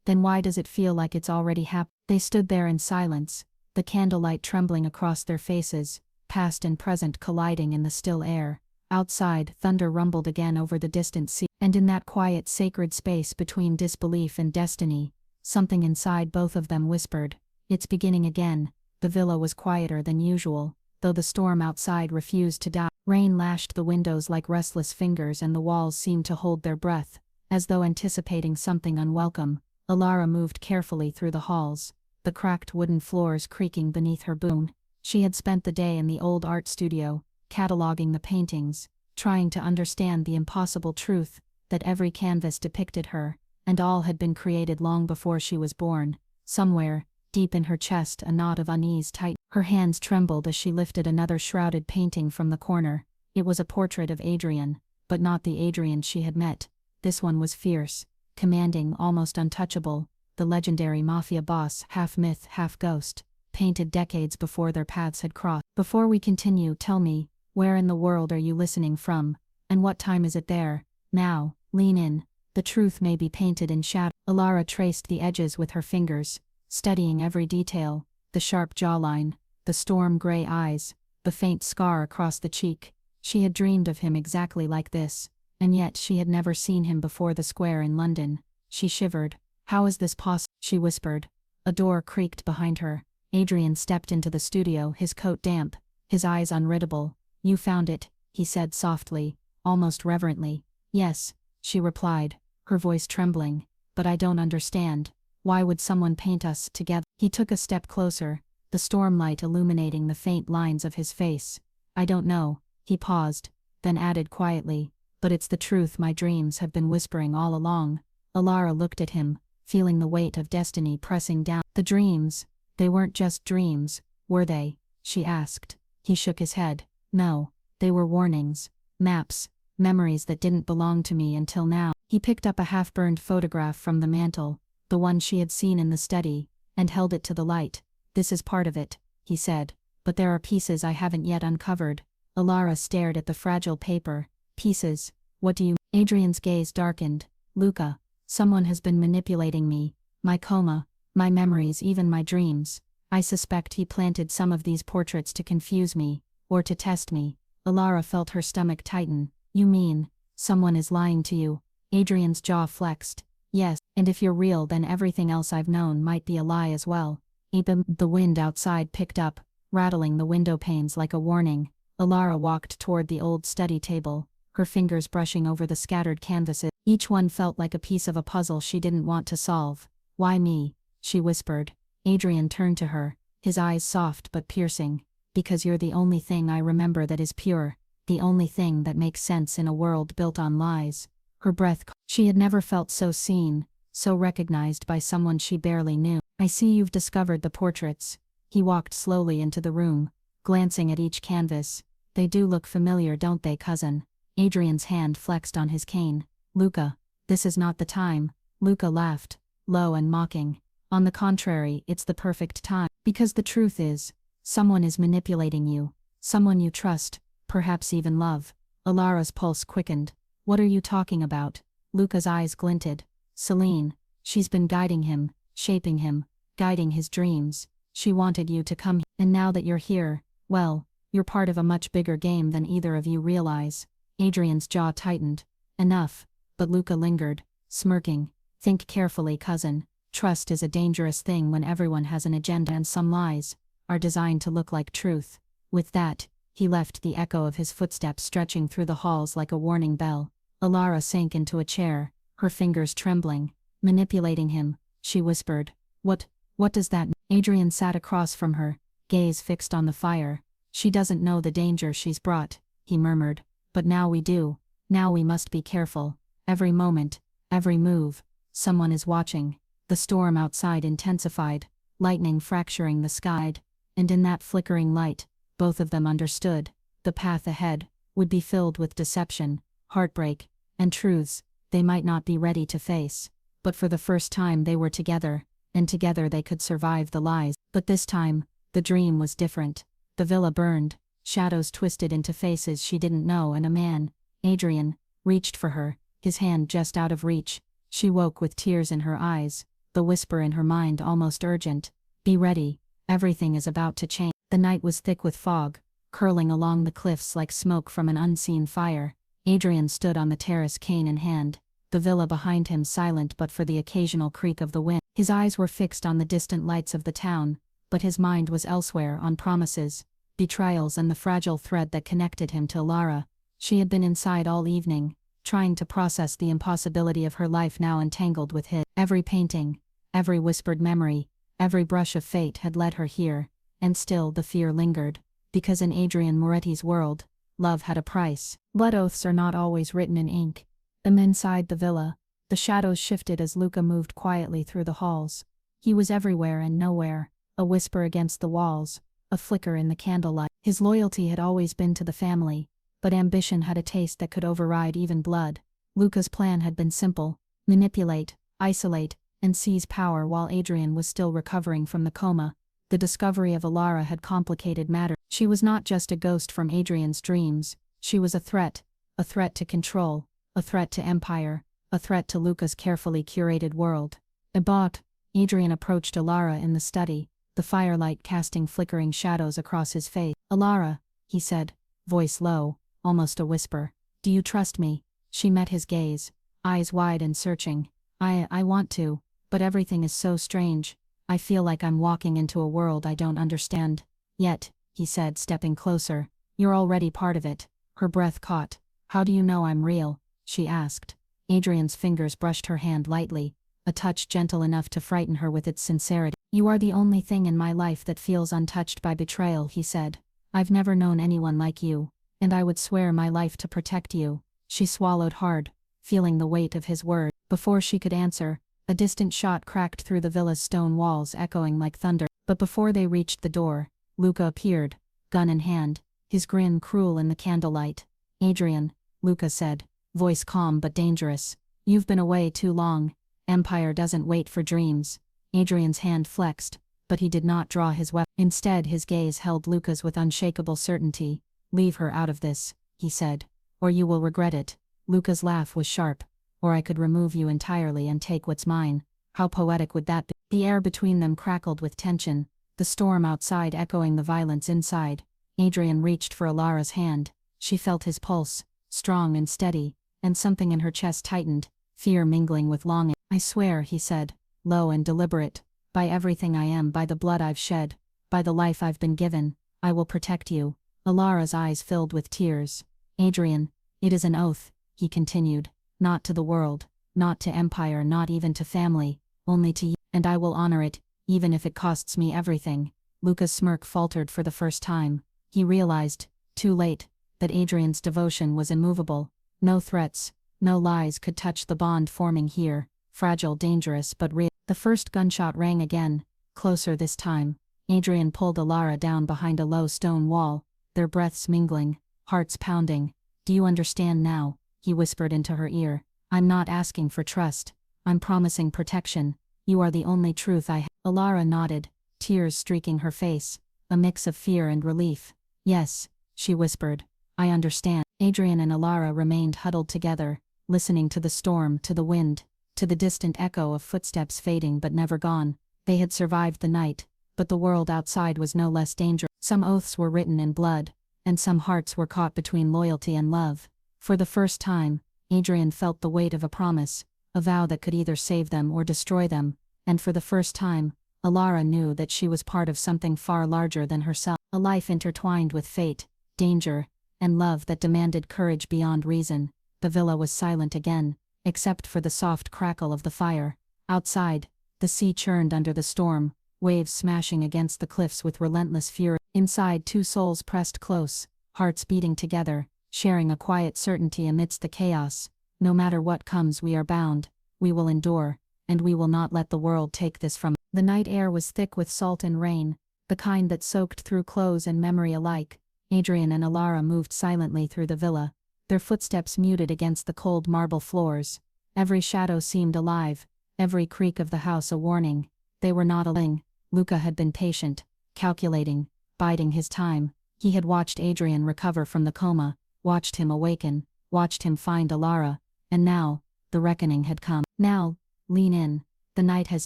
Then why does it feel like it's already happened? They stood there in silence, the candlelight trembling across their faces, past and present colliding in the still air. Outside, thunder rumbled again over the distant sea, and in that quiet sacred space between disbelief and destiny, something inside both of them whispered, it's beginning again. The villa was quieter than usual, though the storm outside refused to die. Rain lashed the windows like restless fingers and the walls seemed to hold their breath, as though anticipating something unwelcome. Alara moved carefully through the halls, the cracked wooden floors creaking beneath her boot. She had spent the day in the old art studio, cataloging the paintings, trying to understand the impossible truth that every canvas depicted her, and all had been created long before she was born. Somewhere, deep in her chest, a knot of unease tightened. Her hands trembled as she lifted another shrouded painting from the corner. It was a portrait of Adrian, but not the Adrian she had met. This one was fierce, commanding, almost untouchable, the legendary Mafia boss, half myth, half ghost, painted decades before their paths had crossed. Before we continue, tell me, where in the world are you listening from, and what time is it there? Now, lean in. The truth may be painted in shadow. Alara traced the edges with her fingers, studying every detail, the sharp jawline, the storm-gray eyes, the faint scar across the cheek. She had dreamed of him exactly like this, and yet she had never seen him before the square in London. She shivered. How is this possible? She whispered. A door creaked behind her. Adrian stepped into the studio, his coat damp, his eyes unreadable. You found it, he said softly, almost reverently. Yes, she replied, her voice trembling. But I don't understand. Why would someone paint us together? He took a step closer, the stormlight illuminating the faint lines of his face. I don't know. He paused, then added quietly, but it's the truth my dreams have been whispering all along. Alara looked at him, feeling the weight of destiny pressing down. The dreams, they weren't just dreams, were they? She asked. He shook his head. No, they were warnings, maps, memories that didn't belong to me until now. He picked up a half-burned photograph from the mantel, the one she had seen in the study, and held it to the light. This is part of it, he said, but there are pieces I haven't yet uncovered. Alara stared at the fragile paper. Pieces? What do you mean? Adrian's gaze darkened. Luca, someone has been manipulating me, my coma, my memories, even my dreams. I suspect he planted some of these portraits to confuse me, or to test me. Alara felt her stomach tighten. You mean, someone is lying to you? Adrian's jaw flexed. Yes, and if you're real then everything else I've known might be a lie as well. The wind outside picked up, rattling the window panes like a warning. Alara walked toward the old study table, her fingers brushing over the scattered canvases. Each one felt like a piece of a puzzle she didn't want to solve. Why me? She whispered. Adrian turned to her, his eyes soft but piercing. Because you're the only thing I remember that is pure, the only thing that makes sense in a world built on lies. Her breath, she had never felt so seen, so recognized by someone she barely knew. I see you've discovered the portraits. He walked slowly into the room, glancing at each canvas. They do look familiar, don't they, cousin? Adrian's hand flexed on his cane. Luca, this is not the time. Luca laughed, low and mocking. On the contrary, it's the perfect time. Because the truth is, someone is manipulating you. Someone you trust, perhaps even love. Alara's pulse quickened. What are you talking about? Luca's eyes glinted. Celine, she's been guiding him, shaping him, guiding his dreams. She wanted you to come, and now that you're here, well, you're part of a much bigger game than either of you realize. Adrian's jaw tightened. Enough. But Luca lingered, smirking. Think carefully, cousin. Trust is a dangerous thing when everyone has an agenda, and some lies are designed to look like truth. With that, he left, the echo of his footsteps stretching through the halls like a warning bell. Alara sank into a chair, her fingers trembling. Manipulating him, she whispered. What does that mean? Adrian sat across from her, gaze fixed on the fire. She doesn't know the danger she's brought, he murmured. But now we do. Now we must be careful. Every moment, every move. Someone is watching. The storm outside intensified, lightning fracturing the sky. And in that flickering light, both of them understood. The path ahead would be filled with deception, heartbreak, and truths they might not be ready to face. But for the first time they were together, and together they could survive the lies. But this time, the dream was different. The villa burned, shadows twisted into faces she didn't know, and a man, Adrian, reached for her, his hand just out of reach. She woke with tears in her eyes, the whisper in her mind almost urgent. Be ready, everything is about to change. The night was thick with fog, curling along the cliffs like smoke from an unseen fire. Adrian stood on the terrace, cane in hand, the villa behind him silent but for the occasional creak of the wind. His eyes were fixed on the distant lights of the town, but his mind was elsewhere, on promises, betrayals, and the fragile thread that connected him to Lara. She had been inside all evening, trying to process the impossibility of her life now entangled with his. Every painting, every whispered memory, every brush of fate had led her here, and still the fear lingered, because in Adrian Moretti's world, love had a price. Blood oaths are not always written in ink. And inside the villa, the shadows shifted as Luca moved quietly through the halls. He was everywhere and nowhere, a whisper against the walls, a flicker in the candlelight. His loyalty had always been to the family, but ambition had a taste that could override even blood. Luca's plan had been simple: manipulate, isolate, and seize power while Adrian was still recovering from the coma. The discovery of Alara had complicated matters. She was not just a ghost from Adrian's dreams, she was a threat to control, a threat to empire, a threat to Luca's carefully curated world. About, Adrian approached Alara in the study, the firelight casting flickering shadows across his face. Alara, he said, voice low, almost a whisper. Do you trust me? She met his gaze, eyes wide and searching. I want to, but everything is so strange. I feel like I'm walking into a world I don't understand. Yet, he said, stepping closer, you're already part of it. Her breath caught. How do you know I'm real? She asked. Adrian's fingers brushed her hand lightly, a touch gentle enough to frighten her with its sincerity. You are the only thing in my life that feels untouched by betrayal, he said. I've never known anyone like you, and I would swear my life to protect you. She swallowed hard, feeling the weight of his word. Before she could answer, a distant shot cracked through the villa's stone walls, echoing like thunder. But before they reached the door, Luca appeared, gun in hand, his grin cruel in the candlelight. Adrian, Luca said, voice calm but dangerous. You've been away too long. Empire doesn't wait for dreams. Adrian's hand flexed, but he did not draw his weapon. Instead, his gaze held Luca's with unshakable certainty. Leave her out of this, he said, or you will regret it. Luca's laugh was sharp. Or I could remove you entirely and take what's mine. How poetic would that be? The air between them crackled with tension, the storm outside echoing the violence inside. Adrian reached for Alara's hand. She felt his pulse, strong and steady, and something in her chest tightened, fear mingling with longing. I swear, he said, low and deliberate, by everything I am, by the blood I've shed, by the life I've been given, I will protect you. Alara's eyes filled with tears. Adrian, it is an oath, he continued. Not to the world, not to empire, not even to family, only to you, and I will honor it, even if it costs me everything. Luca's smirk faltered for the first time. He realized, too late, that Adrian's devotion was immovable. No threats, No lies could touch the bond forming here, fragile, dangerous, but real. The first gunshot rang again, closer this time. Adrian pulled Alara down behind a low stone wall, their breaths mingling, hearts pounding. "Do you understand now?" he whispered into her ear. "I'm not asking for trust. I'm promising protection. You are the only truth I have." Alara nodded, tears streaking her face, a mix of fear and relief. "Yes," she whispered. "I understand." Adrian and Alara remained huddled together, listening to the storm, to the wind, to the distant echo of footsteps fading but never gone. They had survived the night, but the world outside was no less dangerous. Some oaths were written in blood, and some hearts were caught between loyalty and love. For the first time, Adrian felt the weight of a promise, a vow that could either save them or destroy them, and for the first time, Alara knew that she was part of something far larger than herself, a life intertwined with fate, danger, and love that demanded courage beyond reason. The villa was silent again, except for the soft crackle of the fire. Outside, the sea churned under the storm, waves smashing against the cliffs with relentless fury. Inside, two souls pressed close, hearts beating together, sharing a quiet certainty amidst the chaos. No matter what comes, we are bound, we will endure, and we will not let the world take this from us. The night air was thick with salt and rain, the kind that soaked through clothes and memory alike. Adrian and Alara moved silently through the villa, their footsteps muted against the cold marble floors. Every shadow seemed alive, every creak of the house a warning. They were not alone. Luca had been patient, calculating, biding his time. He had watched Adrian recover from the coma, watched him awaken, watched him find Alara, and now, the reckoning had come. "Now, lean in. The night has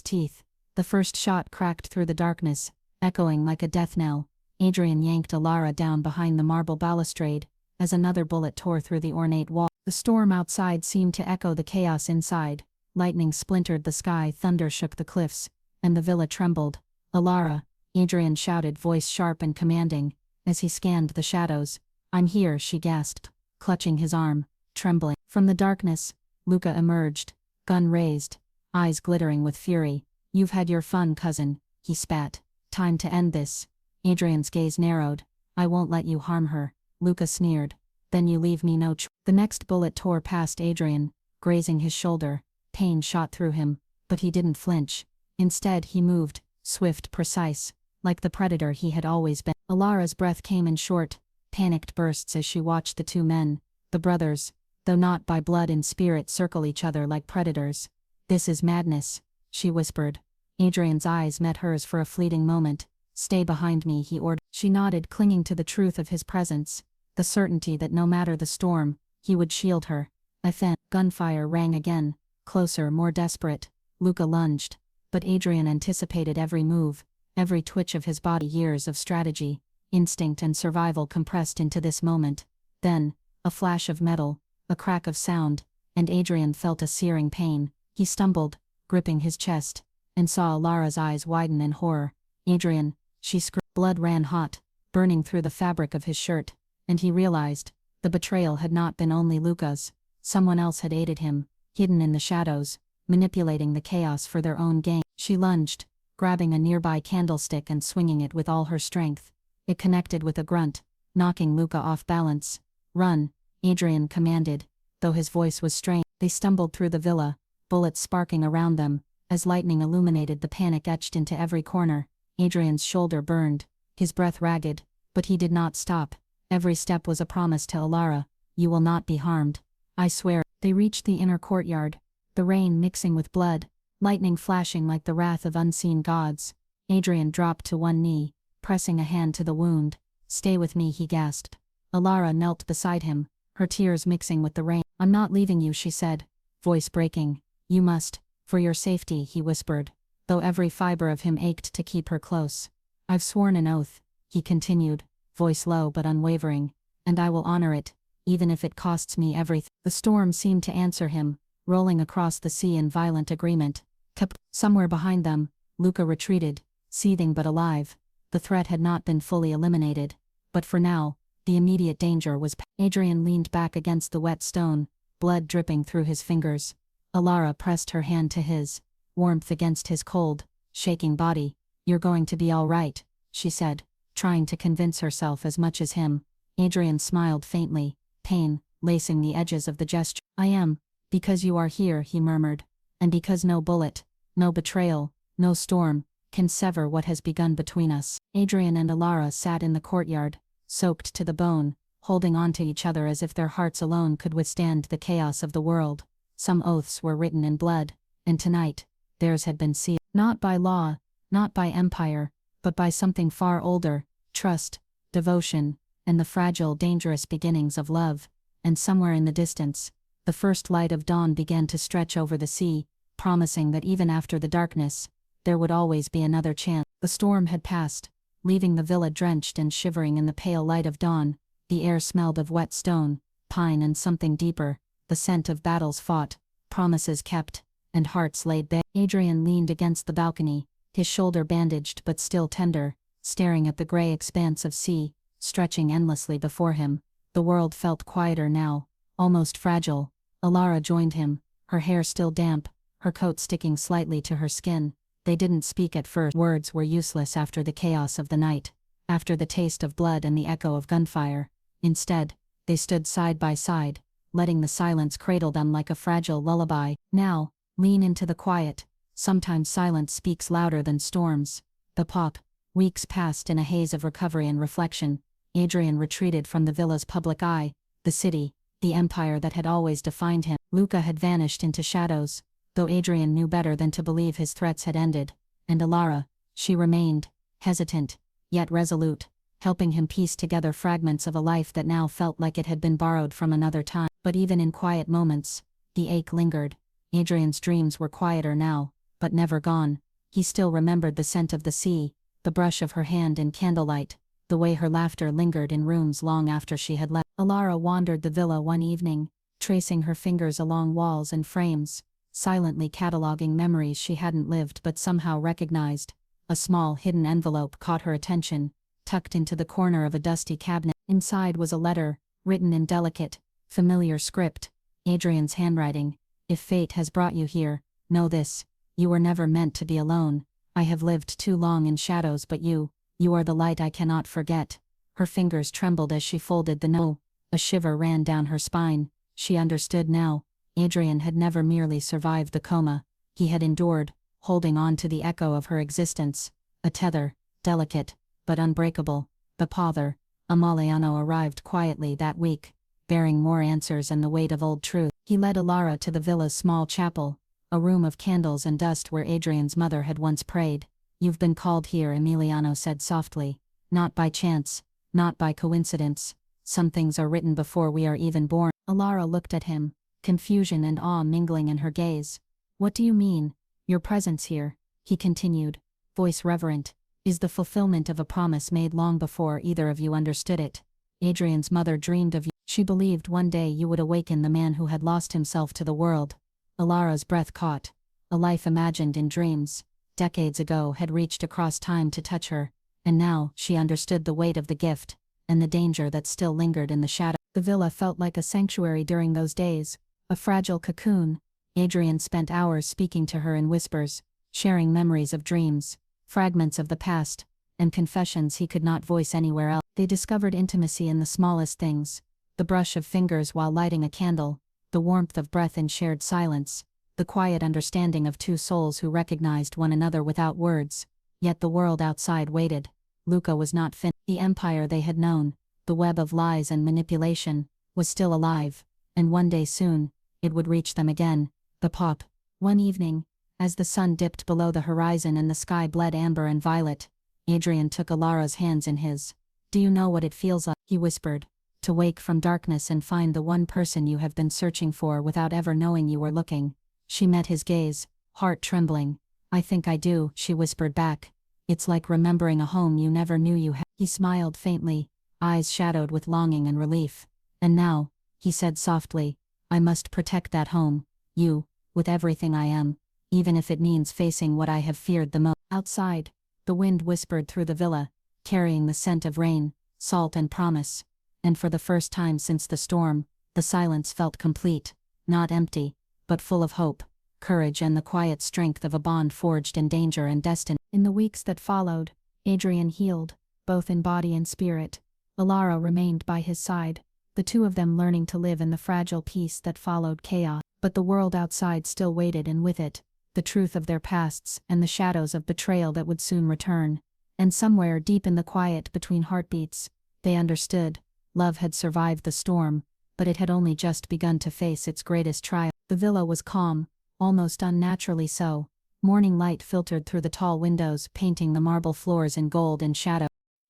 teeth." The first shot cracked through the darkness, echoing like a death knell. Adrian yanked Alara down behind the marble balustrade, as another bullet tore through the ornate wall. The storm outside seemed to echo the chaos inside. Lightning splintered the sky, thunder shook the cliffs, and the villa trembled. "Alara," Adrian shouted, voice sharp and commanding, as he scanned the shadows. "I'm here," she gasped, clutching his arm, trembling. From the darkness, Luca emerged, gun raised, eyes glittering with fury. "You've had your fun, cousin," he spat. "Time to end this." Adrian's gaze narrowed. "I won't let you harm her," Luca sneered. "Then you leave me no choice." The next bullet tore past Adrian, grazing his shoulder. Pain shot through him, but he didn't flinch. Instead he moved, swift, precise, like the predator he had always been. Alara's breath came in short, panicked bursts as she watched the two men, the brothers, though not by blood and spirit, circle each other like predators. "This is madness," she whispered. Adrian's eyes met hers for a fleeting moment. "Stay behind me," he ordered. She nodded, clinging to the truth of his presence, the certainty that no matter the storm, he would shield her. Then, gunfire rang again, closer, more desperate. Luca lunged, but Adrian anticipated every move, every twitch of his body. Years of strategy, instinct and survival compressed into this moment. Then, a flash of metal, a crack of sound, and Adrian felt a searing pain. He stumbled, gripping his chest, and saw Alara's eyes widen in horror. "Adrian," she screamed. Blood ran hot, burning through the fabric of his shirt, and he realized, the betrayal had not been only Luca's. Someone else had aided him, hidden in the shadows, manipulating the chaos for their own gain. She lunged, grabbing a nearby candlestick and swinging it with all her strength. It connected with a grunt, knocking Luca off balance. "Run," Adrian commanded, though his voice was strained. They stumbled through the villa, bullets sparking around them, as lightning illuminated the panic etched into every corner. Adrian's shoulder burned, his breath ragged, but he did not stop. Every step was a promise to Alara. "You will not be harmed. I swear." They reached the inner courtyard, the rain mixing with blood, lightning flashing like the wrath of unseen gods. Adrian dropped to one knee, pressing a hand to the wound. "Stay with me," he gasped. Alara knelt beside him, her tears mixing with the rain. "I'm not leaving you," she said, voice breaking. "You must, for your safety," he whispered, though every fiber of him ached to keep her close. "I've sworn an oath," he continued, voice low but unwavering, "and I will honor it, even if it costs me everything." The storm seemed to answer him, rolling across the sea in violent agreement. Somewhere behind them, Luca retreated, seething but alive. The threat had not been fully eliminated, but for now, the immediate danger was. Adrian leaned back against the wet stone, blood dripping through his fingers. Alara pressed her hand to his, warmth against his cold, shaking body. "You're going to be all right," she said, trying to convince herself as much as him. Adrian smiled faintly, pain, lacing the edges of the gesture. I am, because you are here, he murmured, and because no bullet, no betrayal, no storm, can sever what has begun between us. Adrian and Alara sat in the courtyard, soaked to the bone, holding on to each other as if their hearts alone could withstand the chaos of the world. Some oaths were written in blood, and tonight, theirs had been sealed. Not by law, not by empire, but by something far older: trust, devotion, and the fragile, dangerous beginnings of love. And somewhere in the distance, the first light of dawn began to stretch over the sea, promising that even after the darkness, there would always be another chance. The storm had passed, leaving the villa drenched and shivering in the pale light of dawn. The air smelled of wet stone, pine and something deeper, the scent of battles fought, promises kept, and hearts laid bare. Adrian leaned against the balcony, his shoulder bandaged but still tender, staring at the gray expanse of sea, stretching endlessly before him. The world felt quieter now, almost fragile. Alara joined him, her hair still damp, her coat sticking slightly to her skin. They didn't speak at first. Words were useless after the chaos of the night, after the taste of blood and the echo of gunfire. Instead, they stood side by side, letting the silence cradle them like a fragile lullaby. Now, lean into the quiet. Sometimes silence speaks louder than storms. The pop. Weeks passed in a haze of recovery and reflection. Adrian retreated from the villa's public eye, the city, the empire that had always defined him. Luca had vanished into shadows, though Adrian knew better than to believe his threats had ended. And Alara, she remained, hesitant, yet resolute, helping him piece together fragments of a life that now felt like it had been borrowed from another time. But even in quiet moments, the ache lingered. Adrian's dreams were quieter now, but never gone. He still remembered the scent of the sea, the brush of her hand in candlelight, the way her laughter lingered in rooms long after she had left. Alara wandered the villa one evening, tracing her fingers along walls and frames, silently cataloging memories she hadn't lived but somehow recognized. A small hidden envelope caught her attention, tucked into the corner of a dusty cabinet. Inside was a letter, written in delicate, familiar script, Adrian's handwriting. If fate has brought you here, know this: you were never meant to be alone. I have lived too long in shadows, but you are the light I cannot forget. Her fingers trembled as she folded the note. A shiver ran down her spine. She understood now. Adrian had never merely survived the coma. He had endured, holding on to the echo of her existence. A tether, delicate, but unbreakable. The father, Amaliano, arrived quietly that week, bearing more answers and the weight of old truth. He led Alara to the villa's small chapel, a room of candles and dust where Adrian's mother had once prayed. You've been called here, Emiliano said softly. Not by chance, not by coincidence. Some things are written before we are even born. Alara looked at him, confusion and awe mingling in her gaze. What do you mean? Your presence here, he continued, voice reverent, is the fulfillment of a promise made long before either of you understood it. Adrian's mother dreamed of you. She believed one day you would awaken the man who had lost himself to the world. Alara's breath caught. A life imagined in dreams, decades ago, had reached across time to touch her, and now she understood the weight of the gift, and the danger that still lingered in the shadow. The villa felt like a sanctuary during those days, a fragile cocoon. Adrian spent hours speaking to her in whispers, sharing memories of dreams, fragments of the past, and confessions he could not voice anywhere else. They discovered intimacy in the smallest things: the brush of fingers while lighting a candle, the warmth of breath in shared silence, the quiet understanding of two souls who recognized one another without words. Yet the world outside waited. Luca was not finished. The empire they had known, the web of lies and manipulation, was still alive, and one day soon, it would reach them again. The pop. One evening, as the sun dipped below the horizon and the sky bled amber and violet, Adrian took Alara's hands in his. Do you know what it feels like, he whispered, to wake from darkness and find the one person you have been searching for without ever knowing you were looking? She met his gaze, heart trembling. I think I do, she whispered back. It's like remembering a home you never knew you had. He smiled faintly, eyes shadowed with longing and relief. And now, he said softly, I must protect that home, you, with everything I am, even if it means facing what I have feared the most. Outside, the wind whispered through the villa, carrying the scent of rain, salt and promise. And for the first time since the storm, the silence felt complete, not empty, but full of hope, courage and the quiet strength of a bond forged in danger and destiny. In the weeks that followed, Adrian healed, both in body and spirit. Alara remained by his side, the two of them learning to live in the fragile peace that followed chaos. But the world outside still waited, and with it, the truth of their pasts and the shadows of betrayal that would soon return. And somewhere deep in the quiet between heartbeats, they understood. Love had survived the storm, but it had only just begun to face its greatest trial. The villa was calm, almost unnaturally so. Morning light filtered through the tall windows, painting the marble floors in gold and shadow.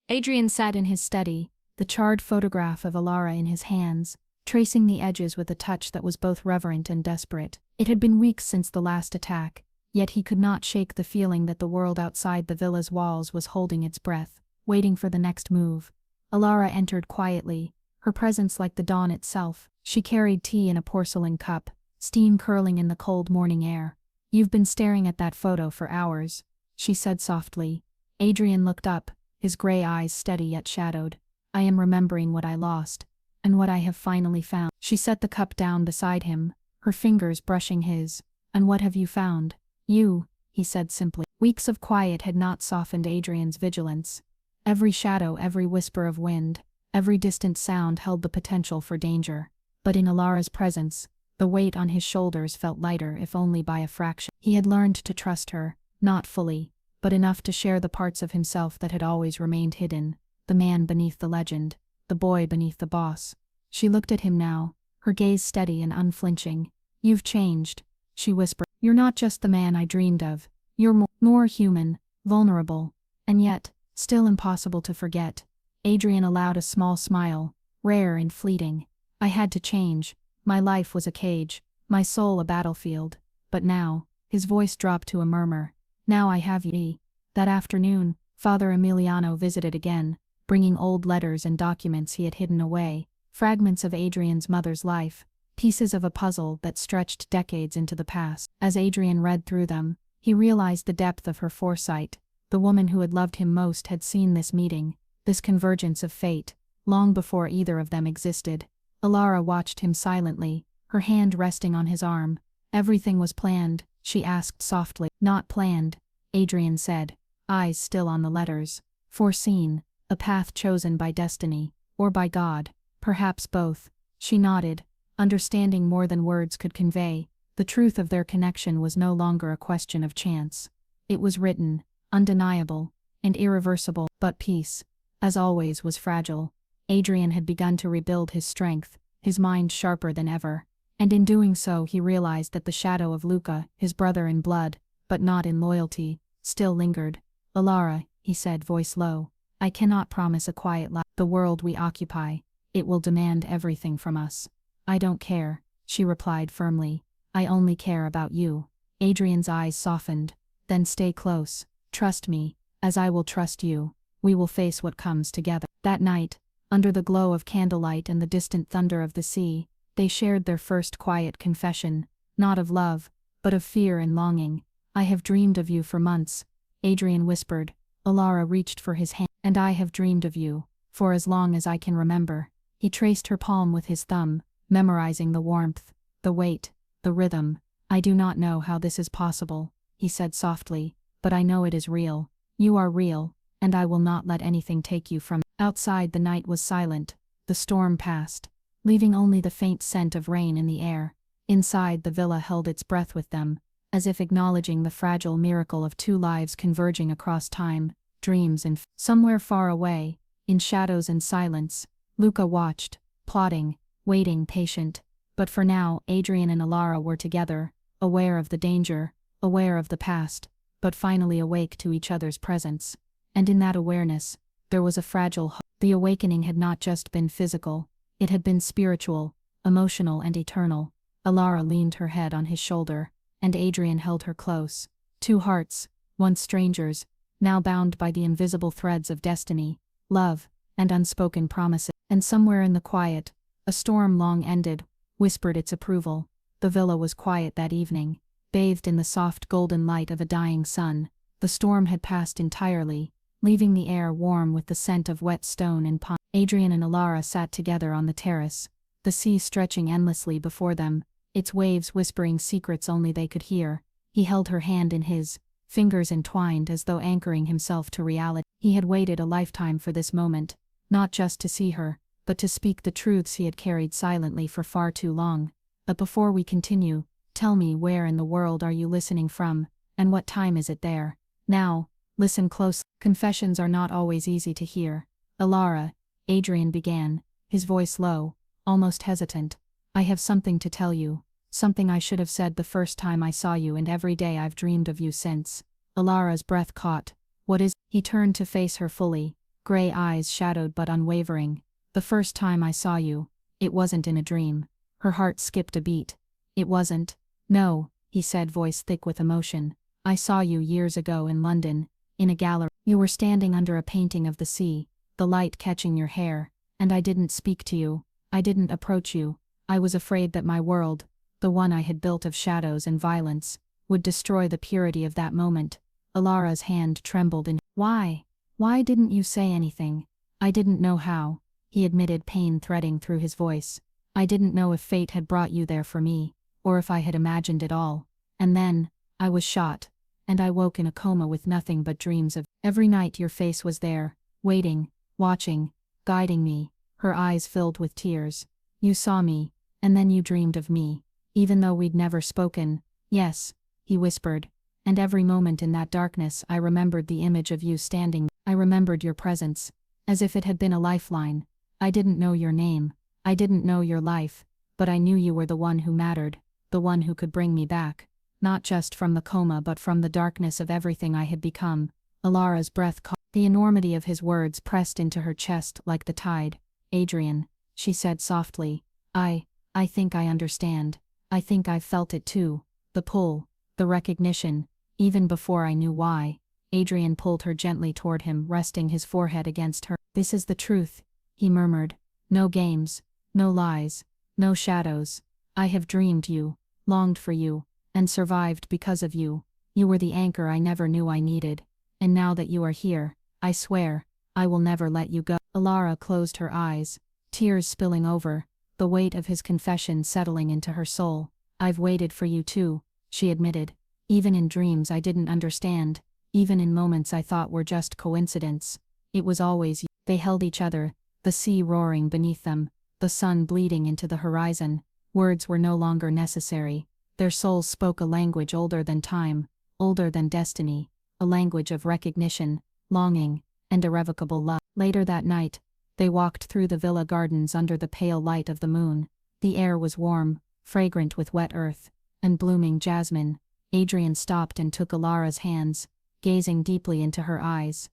Adrian sat in his study, the charred photograph of Alara in his hands, tracing the edges with a touch that was both reverent and desperate. It had been weeks since the last attack, yet he could not shake the feeling that the world outside the villa's walls was holding its breath, waiting for the next move. Alara entered quietly, her presence like the dawn itself. She carried tea in a porcelain cup, steam curling in the cold morning air. "You've been staring at that photo for hours," she said softly. Adrian looked up, his gray eyes steady yet shadowed. "I am remembering what I lost, and what I have finally found." She set the cup down beside him, her fingers brushing his. "And what have you found?" "You," he said simply. Weeks of quiet had not softened Adrian's vigilance. Every shadow, every whisper of wind, every distant sound held the potential for danger. But in Alara's presence, the weight on his shoulders felt lighter, if only by a fraction. He had learned to trust her, not fully, but enough to share the parts of himself that had always remained hidden. The man beneath the legend, the boy beneath the boss. She looked at him now, her gaze steady and unflinching. "You've changed," she whispered. "You're not just the man I dreamed of. You're more human, vulnerable, and yet, still impossible to forget." Adrian allowed a small smile, rare and fleeting. "I had to change. My life was a cage, my soul a battlefield. But now," his voice dropped to a murmur, "now I have you." That afternoon, Father Emiliano visited again, bringing old letters and documents he had hidden away, fragments of Adrian's mother's life, pieces of a puzzle that stretched decades into the past. As Adrian read through them, he realized the depth of her foresight. The woman who had loved him most had seen this meeting, this convergence of fate, long before either of them existed. Alara watched him silently, her hand resting on his arm. "Everything was planned?" she asked softly. "Not planned," Adrian said, eyes still on the letters. "Foreseen, a path chosen by destiny, or by God, perhaps both." She nodded, understanding more than words could convey. The truth of their connection was no longer a question of chance. It was written, undeniable, and irreversible. But peace, as always, was fragile. Adrian had begun to rebuild his strength, his mind sharper than ever. And in doing so he realized that the shadow of Luca, his brother in blood, but not in loyalty, still lingered. "Alara," he said, voice low, "I cannot promise a quiet life. The world we occupy, it will demand everything from us." "I don't care," she replied firmly. "I only care about you." Adrian's eyes softened. "Then stay close. Trust me, as I will trust you. We will face what comes together." That night, under the glow of candlelight and the distant thunder of the sea, they shared their first quiet confession, not of love, but of fear and longing. "I have dreamed of you for months," Adrian whispered. Alara reached for his hand. "And I have dreamed of you, for as long as I can remember." He traced her palm with his thumb, memorizing the warmth, the weight, the rhythm. "I do not know how this is possible," he said softly, "but I know it is real. You are real, and I will not let anything take you from." Outside the night was silent. The storm passed, leaving only the faint scent of rain in the air. Inside, the villa held its breath with them, as if acknowledging the fragile miracle of two lives converging across time, dreams and somewhere far away, in shadows and silence, Luca watched, plotting, waiting, patient. But for now, Adrian and Alara were together, aware of the danger, aware of the past, but finally awake to each other's presence. And in that awareness, there was a fragile hope. The awakening had not just been physical, it had been spiritual, emotional and eternal. Alara leaned her head on his shoulder, and Adrian held her close. Two hearts, once strangers, now bound by the invisible threads of destiny, love, and unspoken promises. And somewhere in the quiet, a storm long ended, whispered its approval. The villa was quiet that evening, bathed in the soft golden light of a dying sun. The storm had passed entirely, leaving the air warm with the scent of wet stone and pine. Adrian and Alara sat together on the terrace, the sea stretching endlessly before them, its waves whispering secrets only they could hear. He held her hand in his, fingers entwined as though anchoring himself to reality. He had waited a lifetime for this moment, not just to see her, but to speak the truths he had carried silently for far too long. But before we continue, tell me, where in the world are you listening from, and what time is it there? Now, listen close. Confessions are not always easy to hear. Alara, Adrian began, his voice low, almost hesitant. I have something to tell you, something I should have said the first time I saw you, and every day I've dreamed of you since. Alara's breath caught. What is? He turned to face her fully, gray eyes shadowed but unwavering. The first time I saw you, it wasn't in a dream. Her heart skipped a beat. It wasn't. No, he said, voice thick with emotion. I saw you years ago in London, in a gallery. You were standing under a painting of the sea, the light catching your hair, and I didn't speak to you. I didn't approach you. I was afraid that my world, the one I had built of shadows and violence, would destroy the purity of that moment. Alara's hand trembled in. Why? Why didn't you say anything? I didn't know how, he admitted, pain threading through his voice. I didn't know if fate had brought you there for me, or if I had imagined it all. And then, I was shot, and I woke in a coma with nothing but dreams of. Every night your face was there, waiting, watching, guiding me. Her eyes filled with tears. You saw me, and then you dreamed of me, even though we'd never spoken. Yes, he whispered, and every moment in that darkness I remembered the image of you standing. I remembered your presence, as if it had been a lifeline. I didn't know your name, I didn't know your life, but I knew you were the one who mattered, the one who could bring me back, not just from the coma but from the darkness of everything I had become. Alara's breath caught. The enormity of his words pressed into her chest like the tide. Adrian, she said softly, I think I understand. I think I've felt it too. The pull, the recognition, even before I knew why. Adrian pulled her gently toward him, resting his forehead against her. This is the truth, he murmured. No games, no lies, no shadows. I have dreamed you, longed for you, and survived because of you. You were the anchor I never knew I needed. And now that you are here, I swear, I will never let you go. Alara closed her eyes, tears spilling over, the weight of his confession settling into her soul. I've waited for you too, she admitted. Even in dreams I didn't understand, even in moments I thought were just coincidence. It was always you. They held each other, the sea roaring beneath them, the sun bleeding into the horizon. Words were no longer necessary. Their souls spoke a language older than time, older than destiny, a language of recognition, longing, and irrevocable love. Later that night, they walked through the villa gardens under the pale light of the moon. The air was warm, fragrant with wet earth, and blooming jasmine. Adrian stopped and took Alara's hands, gazing deeply into her eyes.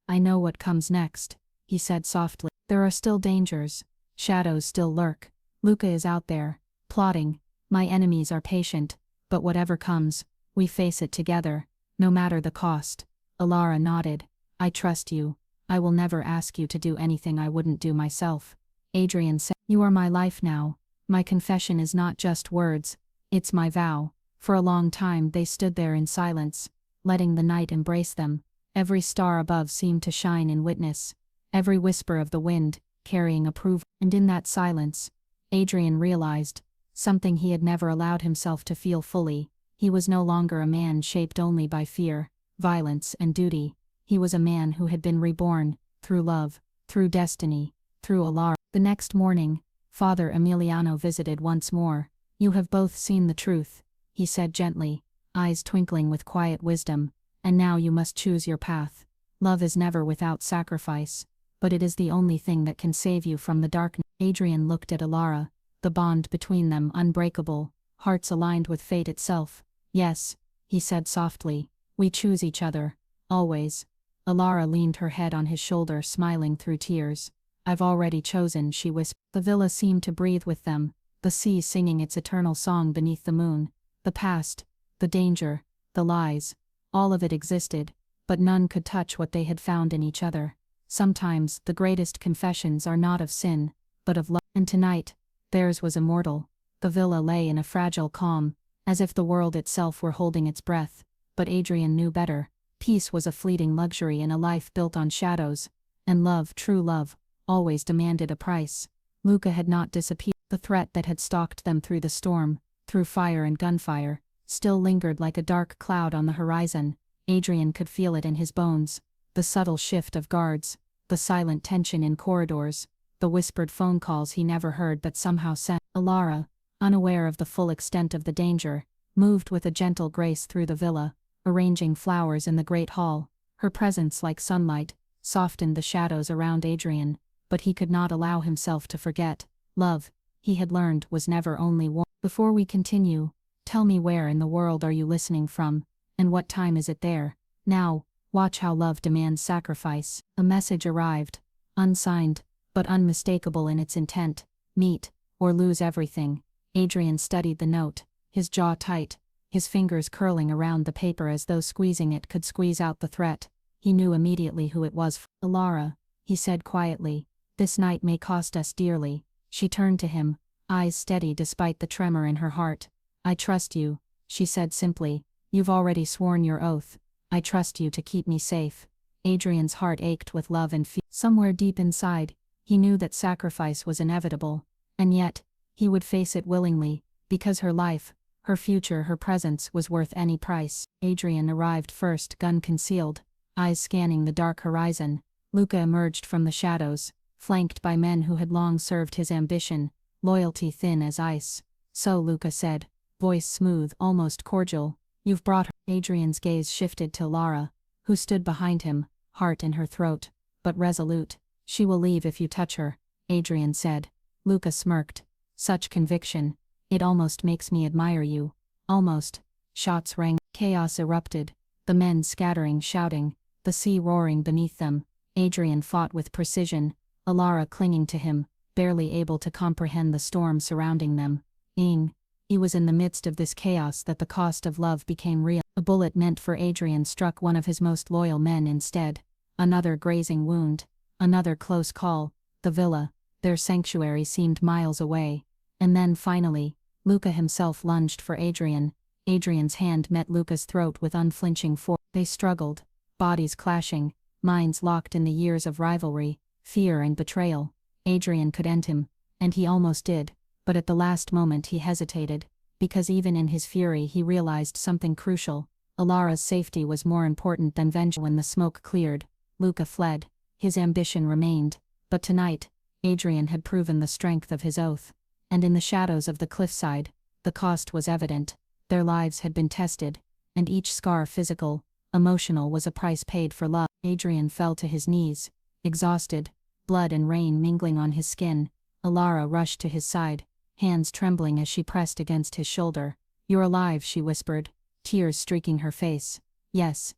I know what comes next, he said softly. There are still dangers. Shadows still lurk. Luca is out there, plotting. My enemies are patient, but whatever comes, we face it together, no matter the cost. Alara nodded. I trust you. I will never ask you to do anything I wouldn't do myself. Adrian said, You are my life now. My confession is not just words, it's my vow. For a long time they stood there in silence, letting the night embrace them. Every star above seemed to shine in witness, every whisper of the wind, carrying approval. And in that silence, Adrian realized something he had never allowed himself to feel fully. He was no longer a man shaped only by fear, violence, and duty. He was a man who had been reborn, through love, through destiny, through Alara. The next morning, Father Emiliano visited once more. You have both seen the truth, he said gently, eyes twinkling with quiet wisdom, and now you must choose your path. Love is never without sacrifice, but it is the only thing that can save you from the darkness. Adrian looked at Alara, the bond between them unbreakable, hearts aligned with fate itself. Yes, he said softly, we choose each other, always. Alara leaned her head on his shoulder, smiling through tears. I've already chosen, she whispered. The villa seemed to breathe with them, the sea singing its eternal song beneath the moon. The past, the danger, the lies, all of it existed, but none could touch what they had found in each other. Sometimes the greatest confessions are not of sin, but of love. And tonight, theirs was immortal. The villa lay in a fragile calm, as if the world itself were holding its breath. But Adrian knew better. Peace was a fleeting luxury in a life built on shadows, and love, true love, always demanded a price. Luca had not disappeared. The threat that had stalked them through the storm, through fire and gunfire, still lingered like a dark cloud on the horizon. Adrian could feel it in his bones, the subtle shift of guards, the silent tension in corridors, the whispered phone calls he never heard but somehow sent. Alara, unaware of the full extent of the danger, moved with a gentle grace through the villa, arranging flowers in the great hall. Her presence, like sunlight, softened the shadows around Adrian, but he could not allow himself to forget. Love, he had learned, was never only warm. Before we continue, tell me where in the world are you listening from, and what time is it there? Now, watch how love demands sacrifice. A message arrived, unsigned, but unmistakable in its intent. Meet, or lose everything. Adrian studied the note, his jaw tight, his fingers curling around the paper as though squeezing it could squeeze out the threat. He knew immediately who it was. Alara, he said quietly, this night may cost us dearly. She turned to him, eyes steady despite the tremor in her heart. I trust you, she said simply. You've already sworn your oath. I trust you to keep me safe. Adrian's heart ached with love and fear. Somewhere deep inside, he knew that sacrifice was inevitable. And yet, he would face it willingly, because her life, her future, her presence was worth any price. Adrian arrived first, gun concealed, eyes scanning the dark horizon. Luca emerged from the shadows, flanked by men who had long served his ambition, loyalty thin as ice. So Luca said, voice smooth, almost cordial, you've brought her. Adrian's gaze shifted to Lara, who stood behind him, heart in her throat, but resolute. She will leave if you touch her, Adrian said. Luca smirked. Such conviction. It almost makes me admire you. Almost. Shots rang. Chaos erupted. The men scattering, shouting, the sea roaring beneath them. Adrian fought with precision, Alara clinging to him, barely able to comprehend the storm surrounding them. It was in the midst of this chaos that the cost of love became real. A bullet meant for Adrian struck one of his most loyal men instead. Another grazing wound. Another close call. The villa, their sanctuary, seemed miles away. And then finally, Luca himself lunged for Adrian. Adrian's hand met Luca's throat with unflinching force. They struggled, bodies clashing, minds locked in the years of rivalry, fear and betrayal. Adrian could end him, and he almost did, but at the last moment he hesitated, because even in his fury he realized something crucial. Alara's safety was more important than vengeance. When the smoke cleared, Luca fled. His ambition remained, but tonight, Adrian had proven the strength of his oath. And in the shadows of the cliffside, the cost was evident. Their lives had been tested, and each scar, physical, emotional, was a price paid for love. Adrian fell to his knees, exhausted, blood and rain mingling on his skin. Alara rushed to his side, hands trembling as she pressed against his shoulder. You're alive, she whispered, tears streaking her face. Yes,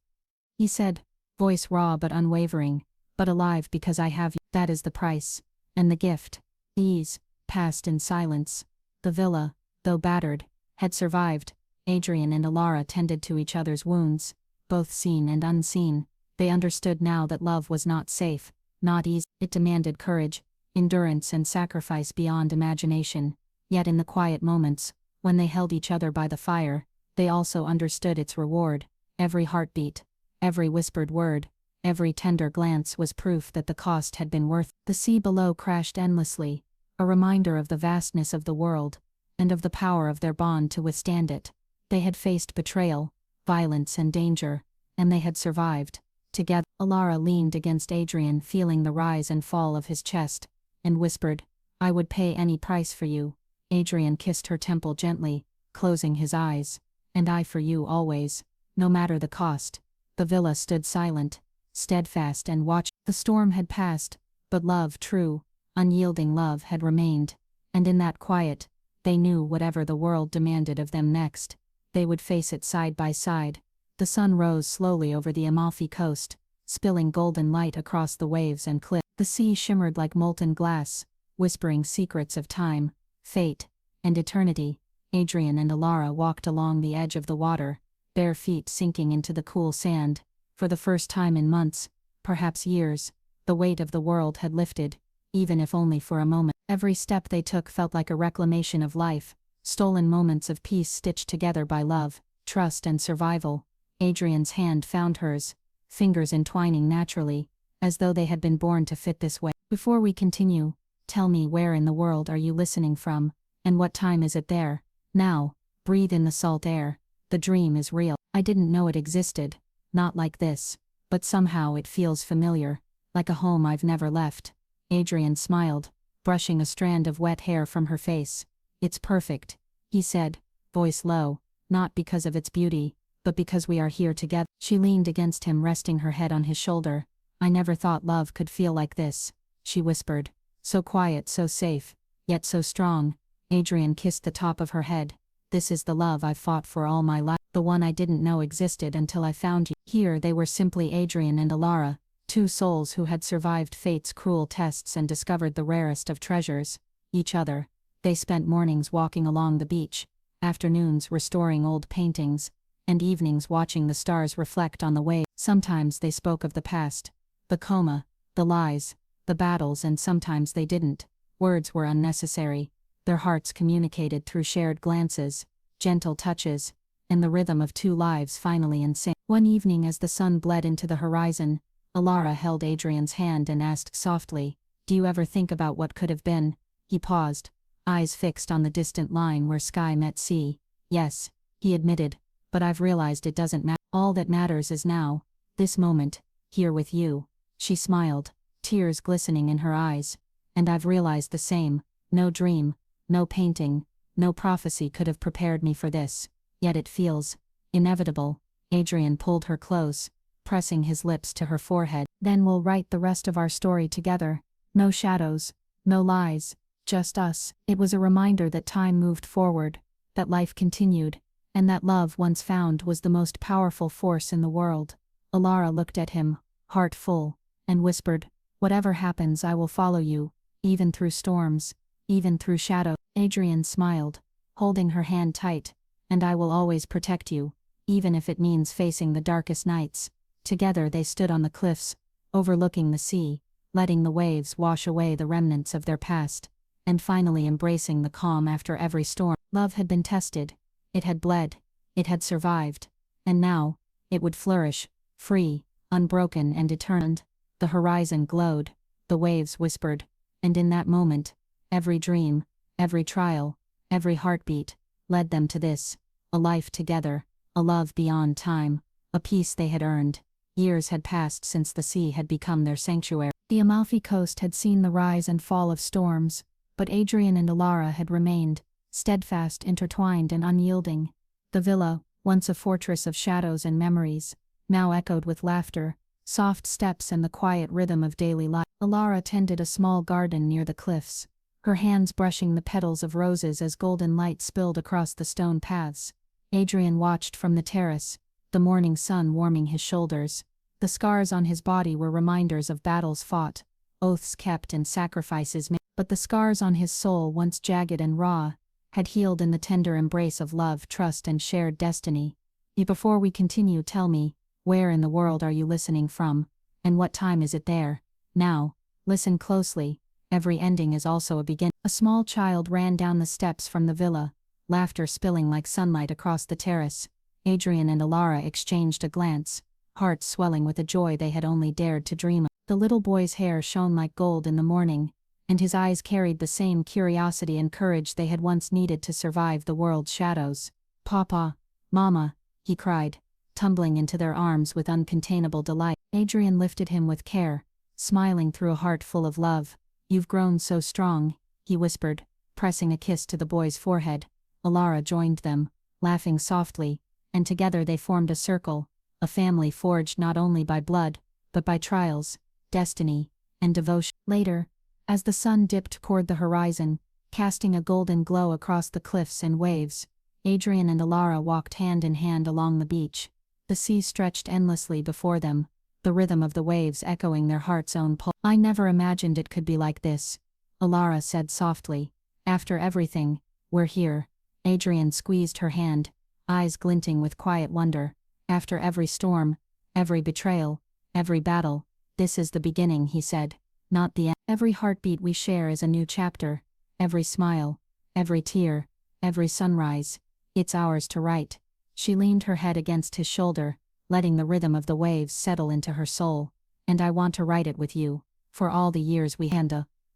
he said, voice raw but unwavering, but alive because I have you. That is the price. And the gift. These passed in silence. The villa, though battered, had survived. Adrian and Alara tended to each other's wounds, both seen and unseen. They understood now that love was not safe, not easy. It demanded courage, endurance and sacrifice beyond imagination. Yet in the quiet moments, when they held each other by the fire, they also understood its reward. Every heartbeat, every whispered word, every tender glance was proof that the cost had been worth. The sea below crashed endlessly, a reminder of the vastness of the world, and of the power of their bond to withstand it. They had faced betrayal, violence and danger, and they had survived. Together, Alara leaned against Adrian, feeling the rise and fall of his chest, and whispered, I would pay any price for you. Adrian kissed her temple gently, closing his eyes. And I for you always, no matter the cost. The villa stood silent, steadfast and watched. The storm had passed, but love, true, unyielding love, had remained. And in that quiet, they knew whatever the world demanded of them next, they would face it side by side. The sun rose slowly over the Amalfi coast, spilling golden light across the waves and cliffs. The sea shimmered like molten glass, whispering secrets of time, fate, and eternity. Adrian and Alara walked along the edge of the water, bare feet sinking into the cool sand. For the first time in months, perhaps years, the weight of the world had lifted, even if only for a moment. Every step they took felt like a reclamation of life, stolen moments of peace stitched together by love, trust and survival. Adrian's hand found hers, fingers entwining naturally, as though they had been born to fit this way. Before we continue, tell me where in the world are you listening from, and what time is it there? Now, breathe in the salt air. The dream is real. I didn't know it existed, not like this, but somehow it feels familiar, like a home I've never left. Adrian smiled, brushing a strand of wet hair from her face. It's perfect, he said, voice low, not because of its beauty, but because we are here together. She leaned against him, resting her head on his shoulder. I never thought love could feel like this, she whispered. So quiet, so safe, yet so strong. Adrian kissed the top of her head. This is the love I've fought for all my life, the one I didn't know existed until I found you. Here they were, simply Adrian and Alara, two souls who had survived fate's cruel tests and discovered the rarest of treasures, each other. They spent mornings walking along the beach, afternoons restoring old paintings, and evenings watching the stars reflect on the waves. Sometimes they spoke of the past, the coma, the lies, the battles, and sometimes they didn't. Words were unnecessary. Their hearts communicated through shared glances, gentle touches, and the rhythm of two lives finally in sync. One evening, as the sun bled into the horizon, Alara held Adrian's hand and asked softly, "Do you ever think about what could have been?" He paused, eyes fixed on the distant line where sky met sea. "Yes," he admitted, "but I've realized it doesn't matter. All that matters is now, this moment, here with you." She smiled, tears glistening in her eyes. "And I've realized the same. No dream, no painting, no prophecy could have prepared me for this. Yet it feels inevitable." Adrian pulled her close, pressing his lips to her forehead. "Then we'll write the rest of our story together. No shadows, no lies, just us." It was a reminder that time moved forward, that life continued, and that love once found was the most powerful force in the world. Alara looked at him, heart full, and whispered, "Whatever happens, I will follow you, even through storms, even through shadow." Adrian smiled, holding her hand tight. "And I will always protect you, even if it means facing the darkest nights." Together they stood on the cliffs, overlooking the sea, letting the waves wash away the remnants of their past, and finally embracing the calm after every storm. Love had been tested, it had bled, it had survived, and now, it would flourish, free, unbroken and eternal. The horizon glowed, the waves whispered, and in that moment, every dream, every trial, every heartbeat, led them to this, a life together, a love beyond time, a peace they had earned. Years had passed since the sea had become their sanctuary. The Amalfi Coast had seen the rise and fall of storms, but Adrian and Alara had remained, steadfast, intertwined and unyielding. The villa, once a fortress of shadows and memories, now echoed with laughter, soft steps and the quiet rhythm of daily life. Alara tended a small garden near the cliffs, her hands brushing the petals of roses as golden light spilled across the stone paths. Adrian watched from the terrace, the morning sun warming his shoulders. The scars on his body were reminders of battles fought, oaths kept and sacrifices made. But the scars on his soul, once jagged and raw, had healed in the tender embrace of love, trust and shared destiny. Before we continue, tell me, where in the world are you listening from, and what time is it there? Now, listen closely, every ending is also a beginning. A small child ran down the steps from the villa, laughter spilling like sunlight across the terrace. Adrian and Alara exchanged a glance, hearts swelling with a joy they had only dared to dream of. The little boy's hair shone like gold in the morning, and his eyes carried the same curiosity and courage they had once needed to survive the world's shadows. "Papa, Mama," he cried, tumbling into their arms with uncontainable delight. Adrian lifted him with care, smiling through a heart full of love. "You've grown so strong," he whispered, pressing a kiss to the boy's forehead. Alara joined them, laughing softly, and together they formed a circle, a family forged not only by blood, but by trials, destiny, and devotion. Later, as the sun dipped toward the horizon, casting a golden glow across the cliffs and waves, Adrian and Alara walked hand in hand along the beach. The sea stretched endlessly before them, the rhythm of the waves echoing their heart's own pulse. "I never imagined it could be like this," Alara said softly. "After everything, we're here." Adrian squeezed her hand, eyes glinting with quiet wonder. "After every storm, every betrayal, every battle, this is the beginning," he said, "not the end. Every heartbeat we share is a new chapter, every smile, every tear, every sunrise, it's ours to write." She leaned her head against his shoulder, letting the rhythm of the waves settle into her soul. "And I want to write it with you, for all the years we had."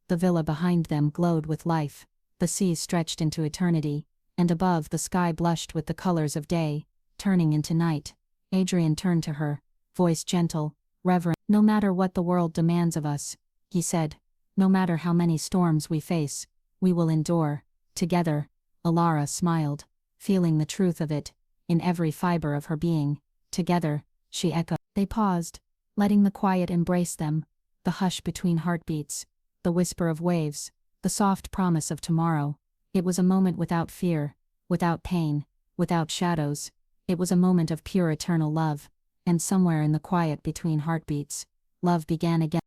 The villa behind them glowed with life, the sea stretched into eternity, and above the sky blushed with the colors of day, turning into night. Adrian turned to her, voice gentle, reverent. "No matter what the world demands of us," he said, No matter how many storms we face, we will endure, together. Alara smiled, feeling the truth of it, in every fiber of her being. Together, she echoed. They paused, letting the quiet embrace them, the hush between heartbeats, the whisper of waves, the soft promise of tomorrow. It was a moment without fear, without pain, without shadows. It was a moment of pure eternal love, and somewhere in the quiet between heartbeats, love began again.